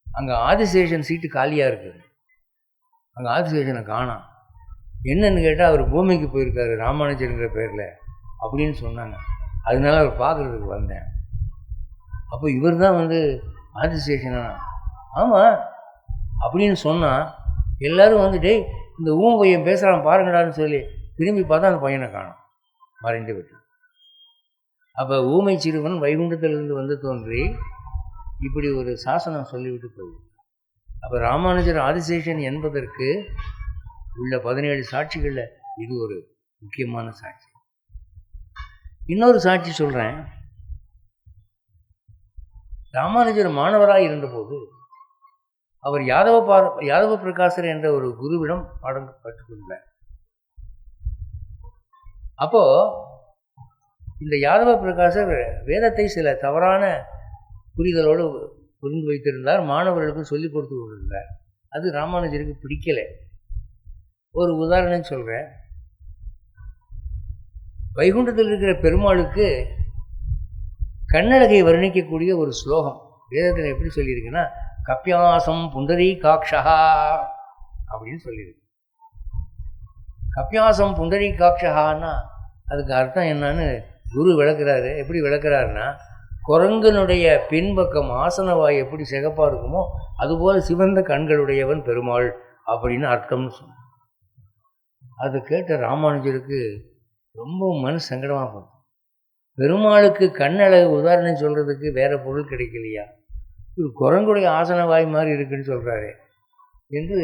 அங்கே ஆதிசேஷன் சீட்டு காலியாக இருக்குது, அங்கே ஆதிசேஷனை காணோம். என்னன்னு கேட்டால், அவர் பூமிக்கு போயிருக்காரு ராமானுஜருங்கிற பேரில் அப்படின்னு சொன்னாங்க. அதனால அவர் பார்க்குறதுக்கு வந்தேன். அப்போ இவர் தான் ஆதிசேஷனா? ஆமாம் அப்படின்னு சொன்னால் எல்லோரும் டேய் இந்த ஊமை பையன் பேசுகிறான் பாருங்கடான்னு சொல்லி திரும்பி பார்த்தா அந்த பையனை காணோம், மறைந்து விட்டான். அப்போ ஊமை சிறுவன் வைகுண்டத்திலிருந்து தோன்றி இப்படி ஒரு சாசனம் சொல்லிவிட்டு போயிடுது. அப்போ ராமானுஜர் ஆதிசேஷன் என்பதற்கு உள்ள 17 சாட்சிகளில் இது ஒரு முக்கியமான சாட்சி. இன்னொரு சாட்சி சொல்கிறேன். ராமானுஜர் மாணவராக இருந்தபோது அவர் யாதவ பிரகாசர் என்ற ஒரு குருவிடம் பாடம் கற்றுக்கொண்டார். அப்போது இந்த யாதவ பிரகாசர் வேதத்தை சில தவறான புரிதலோடு புரிந்து வைத்திருந்தார், மாணவர்களுக்கும் சொல்லிக் கொடுத்து கொண்டிருந்தார். அது ராமானுஜருக்கு பிடிக்கலை. ஒரு உதாரணம் சொல்கிறேன். வைகுண்டத்தில் இருக்கிற பெருமாளுக்கு கண்ணழகை வர்ணிக்கக்கூடிய ஒரு ஸ்லோகம் வேதத்தில் எப்படி சொல்லியிருக்குன்னா, கப்பியாசம் புண்டரீ காக்ஷா அப்படின்னு சொல்லியிருக்கு. கப்பியாசம் புண்டரீ காக்ஷான்னா அதுக்கு அர்த்தம் என்னன்னு குரு விளக்குறாரு. எப்படி விளக்குறாருன்னா, குரங்கனுடைய பின்பக்கம் ஆசனவாய் எப்படி சிகப்பாக இருக்குமோ அதுபோல் சிவந்த கண்களுடையவன் பெருமாள் அப்படின்னு அர்த்தம்னு சொன்னார். அதை கேட்ட ராமானுஜருக்கு ரொம்ப மனசு சங்கடமாக போச்சு. பெருமாளுக்கு கண்ணழகு உதாரணம் சொல்கிறதுக்கு வேறு பொருள் கிடைக்கலையா, இது குரங்குடைய ஆசன வாய் மாதிரி இருக்குன்னு சொல்கிறாரு என்று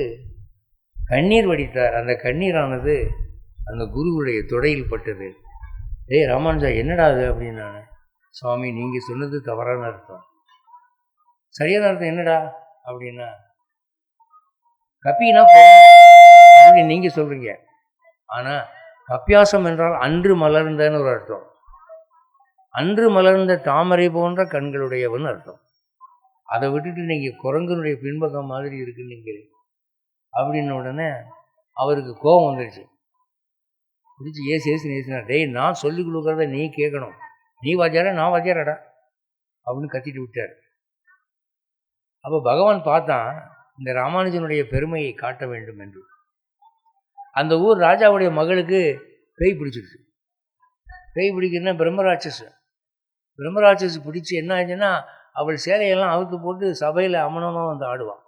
கண்ணீர் வடித்தார். அந்த கண்ணீரானது அந்த குருவுடைய தொடையில் பட்டது. ஏய் ராமானுஜா என்னடா அது அப்படின்னு. நான் சுவாமி நீங்கள் சொன்னது தவறான அர்த்தம். சரியான அர்த்தம் என்னடா அப்படின்னா, கப்பினா அப்படி நீங்கள் சொல்கிறீங்க, ஆனால் கப்பியாசம் என்றால் அன்று மலர்ந்தன்னு ஒரு அர்த்தம். அன்று மலர்ந்த தாமரை போன்ற கண்களுடையவன் அர்த்தம். அதை விட்டுட்டு நீங்கள் குரங்கனுடைய பின்பக்கம் மாதிரி இருக்குன்னு நீங்கள் அப்படின்ன உடனே அவருக்கு கோபம் வந்துடுச்சு. பிடிச்சி ஏசினா, டேய் நான் சொல்லிக் கொடுக்குறத நீ கேட்கணும், நீ வாத்தியாரா நான் வாத்தியாராடா அப்படின்னு கத்திட்டு விட்டார். அப்போ பகவான் பார்த்தான் இந்த ராமானுஜனுடைய பெருமையை காட்ட வேண்டும் என்று. அந்த ஊர் ராஜாவுடைய மகளுக்கு பேய் பிடிச்சிருச்சு. பேய் பிடிக்குதுன்னா பிரம்மராட்சஸ் பிடிச்சி என்ன ஆச்சுன்னா, அவள் சேலையெல்லாம் அவுத்து போட்டு சபையில் அமனமாக வந்து ஆடுவான்.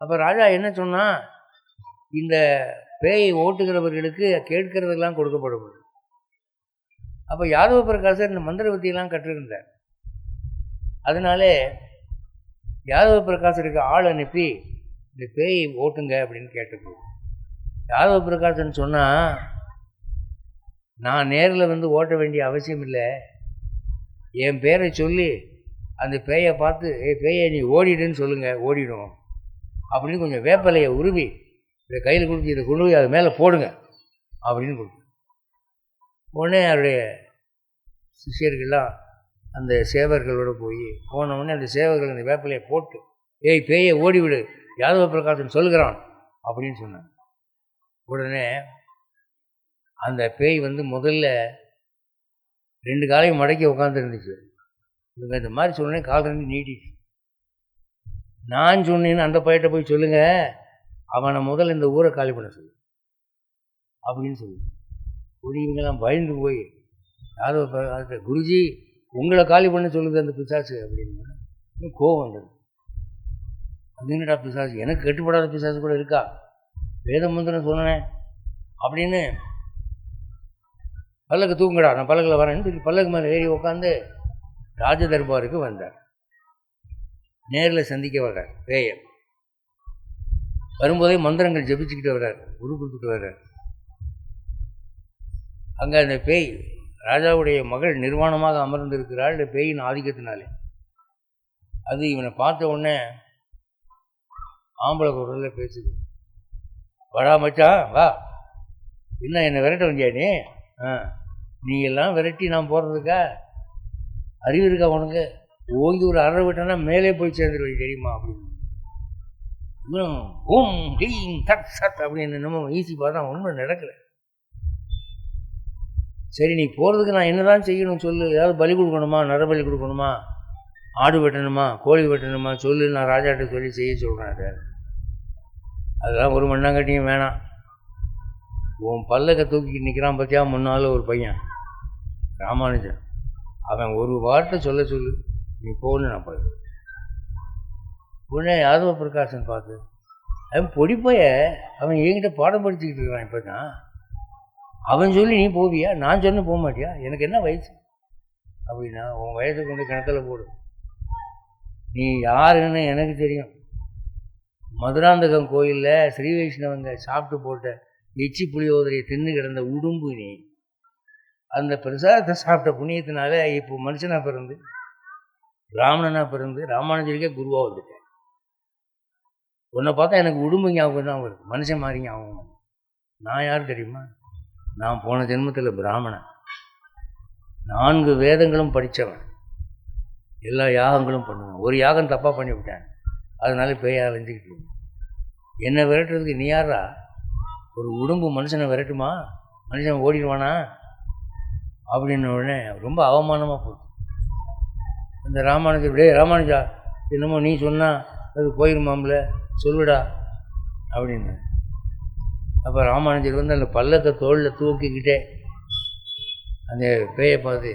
அப்போ ராஜா என்ன சொன்னால், இந்த பேயை ஓட்டுகிறவர்களுக்கு கேட்கறதெல்லாம் கொடுக்கப்படும். அப்போ யாதவ பிரகாசர் இந்த மந்திர வித்தியெல்லாம் கற்றுக்கின்றார். அதனாலே யாதவ பிரகாசருக்கு ஆள் அனுப்பி இந்த பேயை ஓட்டுங்க அப்படின்னு கேட்டபோது யாதவ பிரகாசன் சொன்னால், நான் நேரில் வந்து ஓட்ட வேண்டிய அவசியம் இல்லை, என் பேரை சொல்லி அந்த பேயை பார்த்து பேயை நீ ஓடிடுன்னு சொல்லுங்கள், ஓடிடும் அப்படின்னு கொஞ்சம் வேப்பலையை உருவி இதை கையில் கொடுத்து இதை கொண்டு போய் அது மேலே போடுங்க அப்படின்னு கொடுத்து. உடனே அவருடைய சிஷியர்கள்லாம் அந்த சேவர்களோடு போனவுடனே அந்த சேவர்கள் அந்த வேப்பலையை போட்டு பேயை ஓடிவிடு யாதவ பிரகாசன் சொல்கிறான் அப்படின்னு சொன்னாங்க. உடனே அந்த பேய் வந்து முதல்ல 2 காலையும் மடக்கி உட்காந்துருந்துச்சு. இவங்க இந்த மாதிரி சொன்னே கால் 2 நீட்டிச்சு. நான் சொன்னேன்னு அந்த பையிட்ட போய் சொல்லுங்கள், அவனை முதல்ல இந்த ஊரை காலி பண்ண சொல்லு அப்படின்னு சொல்லு. இவங்கெல்லாம் பயந்து போய் யாதவ குருஜி உங்களை காலி பண்ண சொல்லுது அந்த பிசாசு அப்படின்னு கோவம் வந்தது. அது என்னடா பிசாசு, எனக்கு கட்டுப்படாத பிசாசு கூட இருக்கா, வேத மந்திரம் சொன்னேன் அப்படின்னு பல்லக்கு தூங்குடா நான் பல்லக்கில் வரேன்னு சொல்லி பல்லக்கு மேலே ஏறி உட்காந்து ராஜ தர்பாருக்கு வந்தார். நேரில் சந்திக்க வர்றார் பேயை. வரும்போதே மந்திரங்கள் ஜபிச்சுக்கிட்டு வர்றார், குரு கொடுத்துட்டு வர்றார். அங்கே அந்த பேய் ராஜாவுடைய மகள் நிர்வாணமாக அமர்ந்திருக்கிறாள். இந்த பேயின் ஆதிக்கத்தினாலே அது இவனை பார்த்த உடனே ஆம்பளை குரலில் பேசுது. வடா மச்சான் வா, என்ன என்னை விரட்ட வந்தியா நீ? நீ எல்லாம் விரட்டி நான் போகிறதுக்கா? அறிவு இருக்கா உனக்கு? ஓங்கி ஒரு அரை விட்டனா மேலே போய் சேர்ந்துருவீங்க தெரியுமா அப்படின்னு. ஓம் டீம் தட் சட் அப்படின்னு நம்ம ஈஸி பார்த்தா ஒன்றும் நடக்கலை. சரி நீ போகிறதுக்கு நான் என்ன தான் செய்யணும் சொல்லு, ஏதாவது பலி கொடுக்கணுமா, நரபலி கொடுக்கணுமா, ஆடு வெட்டணுமா, கோழி வெட்டணுமா சொல்லு, நான் ராஜாட்ட சொல்லி செய்ய சொல்கிறேன். அதெல்லாம் ஒரு மண்ணாங்கட்டியும் வேணாம். உன் பல்லக்க தூக்கிட்டு நிற்கிறான் பார்த்தியா முன்னால் ஒரு பையன் ராமானுஜன், அவன் ஒரு வார்த்தை சொல்ல சொல்லு, நீ போகணும் நான் போய். உடனே யாதவ பிரகாசன் பார்த்து அவன் பொடிப்பைய அவன் என்கிட்ட பாடம் படிச்சுக்கிட்டு இருக்கான் இப்போ தான், அவன் சொல்லி நீ போவியா, நான் சொன்ன போக மாட்டியா, எனக்கு என்ன வயசு அப்படின்னா, உன் வயசை கொண்டு கிணத்துல போடு, நீ யாருன்னு எனக்கு தெரியும். மதுராந்தகம் கோயிலில் ஸ்ரீ வைஷ்ணவங்க சாப்பிட்டு போட்ட எச்சி புளியோதரையை தின்னு கிடந்த உடும்பு நீ. அந்த பிரசாதத்தை சாப்பிட்ட புண்ணியத்தினால இப்போ மனுஷனாக பிறந்து பிராமணனாக பிறந்து ராமானுஜருக்கே குருவாக வந்துட்டேன். உன்னை பார்த்தா எனக்கு உடும்பு ஞாபகம் தான் வருது, மனுஷன் மாதிரி ஞாபகம். நான் யார் தெரியுமா? நான் போன ஜென்மத்தில் பிராமணன், 4 வேதங்களும் படித்தவன், எல்லா யாகங்களும் பண்ணுவேன். ஒரு யாகம் தப்பாக பண்ணிவிட்டேன், அதனால பேயாக அலைஞ்சிக்கிட்டு. என்னை விரட்டுறதுக்கு நீ யாரா? ஒரு உடம்பு மனுஷனை விரட்டுமா? மனுஷன் ஓடிடுவானா அப்படின்ன உடனே ரொம்ப அவமானமாக போச்சு. அந்த ராமானுஜா என்னமோ நீ சொன்னால் அது போயிருமாம்ல, சொல்லுடா அப்படின்னு. அப்போ ராமானுஜர் வந்து அந்த பல்லத்தை தோளில் தூக்கிக்கிட்டே அந்த பேயை பார்த்து,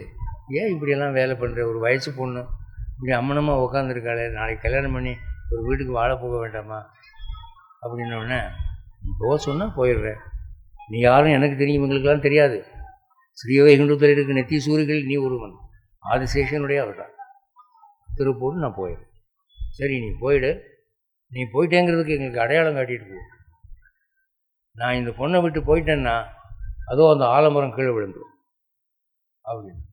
ஏன் இப்படியெல்லாம் வேலை பண்ணுற, ஒரு வயசு பொண்ணு இப்படி அம்மனமாக உட்காந்துருக்காளே, நாளைக்கு கல்யாணம் பண்ணி ஒரு வீட்டுக்கு வாழ போக வேண்டாமா அப்படின்னோடனே நீ போக சொன்னால் போயிடுறேன். நீ யாரும் எனக்கு தெரியும், இவங்களுக்கெல்லாம் தெரியாது. ஸ்ரீவைகுண்டத்தில் இருக்க நெத்தி சூரிகள் நீ ஒருவன், ஆதிசேஷனுடைய அவர்தான். திருப்பூர் நான் போயிடுறேன். சரி நீ போயிடு, நீ போயிட்டேங்கிறதுக்கு எங்களுக்கு அடையாளம் காட்டிட்டு போ. நான் இந்த பொண்ணை விட்டு போயிட்டேன்னா அதோ அந்த ஆலமரம் கீழே விழுந்துடும் அப்படின்னு.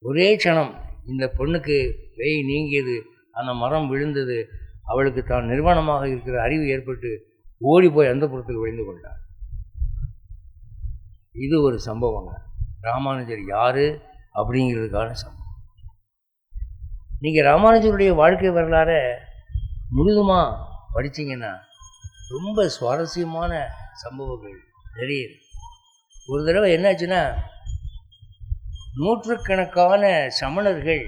ஒரே க்ஷணம் இந்த பொண்ணுக்கு பேய் நீங்கியது, அந்த மரம் விழுந்தது. அவளுக்கு தான் நிர்வாணமாக இருக்கிற அறிவு ஏற்பட்டு ஓடி போய் அந்த புறத்தில் விழுந்து கொண்டார். இது ஒரு சம்பவங்க. ராமானுஜர் யார் அப்படிங்கிறதுக்கான சம்பவம். நீங்கள் ராமானுஜருடைய வாழ்க்கை வரலாற முழுதுமாக படித்தீங்கன்னா ரொம்ப சுவாரஸ்யமான சம்பவங்கள் நிறைய. ஒரு தடவை என்னாச்சுன்னா, நூற்றுக்கணக்கான சமணர்கள்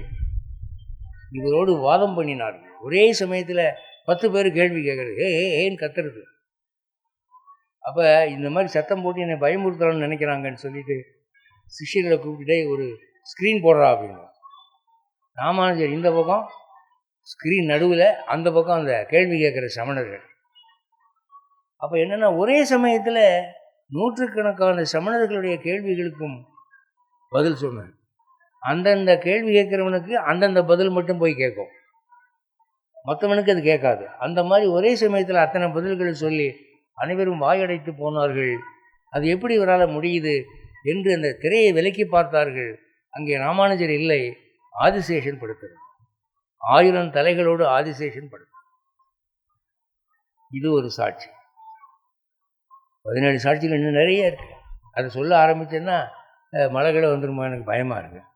இவரோடு வாதம் பண்ணினார்கள். ஒரே சமயத்தில் 10 பேர் கேள்வி கேட்குறது, ஏன்னு கத்துறது. அப்போ இந்த மாதிரி சத்தம் போட்டு என்னை பயமுறுத்தலாம்னு நினைக்கிறாங்கன்னு சொல்லிட்டு சிஷ்யர்களை கூப்பிட்டுட்டே ஒரு ஸ்க்ரீன் போடுறா அப்படின்னு. ராமானுஜர் இந்த பக்கம், ஸ்க்ரீன் நடுவில், அந்த பக்கம் அந்த கேள்வி கேட்குற சமணர்கள். அப்போ என்னென்னா, ஒரே சமயத்தில் நூற்றுக்கணக்கான சமணர்களுடைய கேள்விகளுக்கும் பதில் சொன்னார். அந்தந்த கேள்வி கேட்குறவனுக்கு அந்தந்த பதில் மட்டும் போய் கேட்கும், மற்றவனுக்கு அது கேட்காது. அந்த மாதிரி ஒரே சமயத்தில் அத்தனை பதில்களை சொல்லி அனைவரும் வாயடைத்து போனார்கள். அது எப்படி இவரால் முடியுது என்று அந்த திரையை விலக்கி பார்த்தார்கள். அங்கே ராமானுஜர் இல்லை, ஆதிசேஷன் படுத்தது. 1000 தலைகளோடு ஆதிசேஷன் படுத்தது. இது ஒரு சாட்சி. 17 சாட்சிகள் இன்னும் நிறைய இருக்குது. அதை சொல்ல ஆரம்பித்தேன்னா மலைகளை வந்துருமா, எனக்கு பயமாக இருக்குது.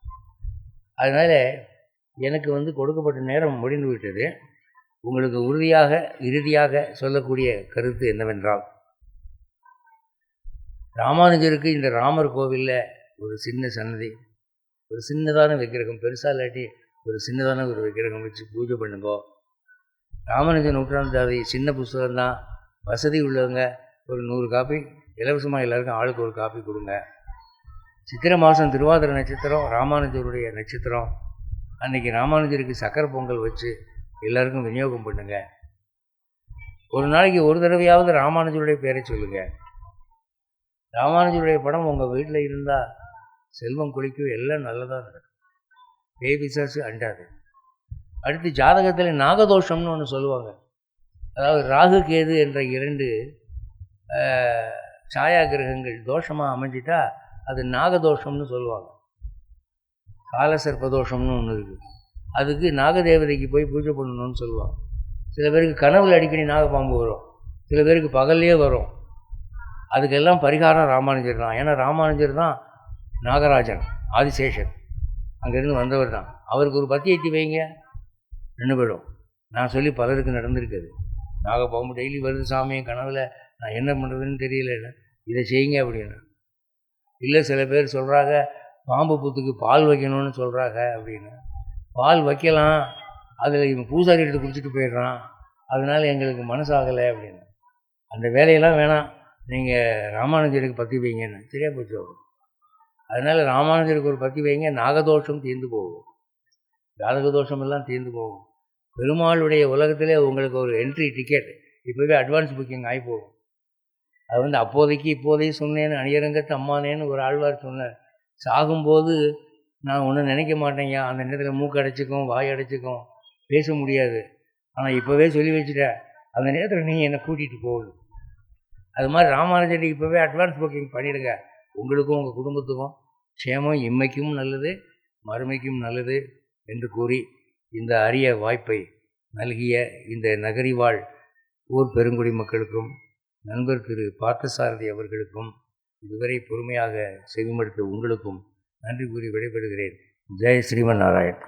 அதனால் எனக்கு கொடுக்கப்பட்ட நேரம் முடிந்து விட்டது. உங்களுக்கு இறுதியாக சொல்லக்கூடிய கருத்து என்னவென்றால், ராமானுஜருக்கு இந்த ராமர் கோவிலில் ஒரு சின்ன சன்னதி, ஒரு சின்னதான விக்கிரகம், பெருசாக இல்லாட்டி ஒரு சின்னதான ஒரு விக்கிரகம் வச்சு பூஜை பண்ணுங்கோ. ராமானுஜர் நூற்றாண்டாதி சின்ன புஸ்தகம்தான். வசதி உள்ளவங்க ஒரு 100 காப்பி இலவசமாக எல்லாருக்கும் ஆளுக்கு ஒரு காப்பி கொடுங்க. சித்திரை மாதம் திருவாதிரை நட்சத்திரம் ராமானுஜருடைய நட்சத்திரம். அன்றைக்கி ராமானுஜருக்கு சக்கரை பொங்கல் வச்சு எல்லாருக்கும் விநியோகம் பண்ணுங்க. ஒரு நாளைக்கு ஒரு தடவையாவது ராமானுஜருடைய பேரை சொல்லுங்கள். ராமானுஜருடைய படம் உங்கள் வீட்டில் இருந்தால் செல்வம் குளிக்கும், எல்லாம் நல்லதாக நடக்கும், பேய் பிசாசு அண்டாது. அடுத்து ஜாதகத்தில் நாகதோஷம்னு ஒன்று சொல்லுவாங்க. அதாவது ராகு கேது என்ற 2 சாயா கிரகங்கள் தோஷமாக அமைஞ்சிட்டா அது நாகதோஷம்னு சொல்லுவாங்க. காலசர்ப்பதோஷம்னு ஒன்று இருக்குது. அதுக்கு நாகதேவதைக்கு போய் பூஜை பண்ணணும்னு சொல்லுவாங்க. சில பேருக்கு கனவுல அடிக்கடி நாகப்பாம்பு வரும், சில பேருக்கு பகல்லையே வரும். அதுக்கெல்லாம் பரிகாரம் ராமானுஜர் தான். ஏன்னா ராமானுஜர் தான் நாகராஜன், ஆதிசேஷன், அங்கேருந்து வந்தவர் தான். அவருக்கு ஒரு பத்தி ஏற்றி வைங்க, நின்று போயிடும். நான் சொல்லி பலருக்கு நடந்திருக்குது. நாகப்பாம்பு டெய்லி வருது சாமி கனவில், நான் என்ன பண்ணுறதுன்னு தெரியல, இதை செய்யுங்க அப்படின்னு. இல்லை சில பேர் சொல்கிறாங்க பாம்பு புத்துக்கு பால் வைக்கணும்னு சொல்கிறாங்க அப்படின்னு. பால் வைக்கலாம், அதில் இவன் பூசாரி எடுத்து குடிச்சிட்டு போயிடுறான், அதனால் எங்களுக்கு மனசாகலை அப்படின்னு. அந்த வேலையெல்லாம் வேணாம், நீங்கள் ராமானுஜருக்கு பற்றி வைங்கன்னு. சரியாக போச்சு. அதனால் ராமானுஜருக்கு ஒரு பற்றி வைங்க, நாகதோஷம் தீர்ந்து போகும், ஜாதக தோஷம் எல்லாம் தீர்ந்து போகும். பெருமாளுடைய உலகத்திலே உங்களுக்கு ஒரு என்ட்ரி டிக்கெட் இப்போவே அட்வான்ஸ் புக்கிங் ஆகி போகும். அது அப்போதைக்கு இப்போதைக்கு சொன்னேன்னு அணியரங்கத்து அம்மானேன்னு ஒரு ஆழ்வார் சொன்னார். சாகும்போது நான் ஒன்றும் நினைக்க மாட்டேங்க, அந்த நேரத்தில் மூக்கு அடைச்சிக்கும், வாய் அடைச்சிக்கும், பேச முடியாது. ஆனால் இப்போவே சொல்லி வச்சுட்டேன், அந்த நேரத்தில் நீங்கள் என்னை கூட்டிகிட்டு போகணும். அது மாதிரி ராமானுஜருக்கு இப்போவே அட்வான்ஸ் புக்கிங் பண்ணிவிடுங்க. உங்களுக்கும் உங்கள் குடும்பத்துக்கும் க்ஷேமம் இம்மைக்கும் நல்லது, மறுமைக்கும் நல்லது என்று கூறி இந்த அரிய வாய்ப்பை நல்கிய இந்த நகரி வாழ் ஊர் பெருங்குடி மக்களுக்கும் நண்பர் திரு பார்த்தசாரதி அவர்களுக்கும் இதுவரை பொறுமையாக செவிமடுத்த உங்களுக்கும் நன்றி கூறி விடைபெறுகிறேன். ஜெய் ஸ்ரீமன் நாராயண்.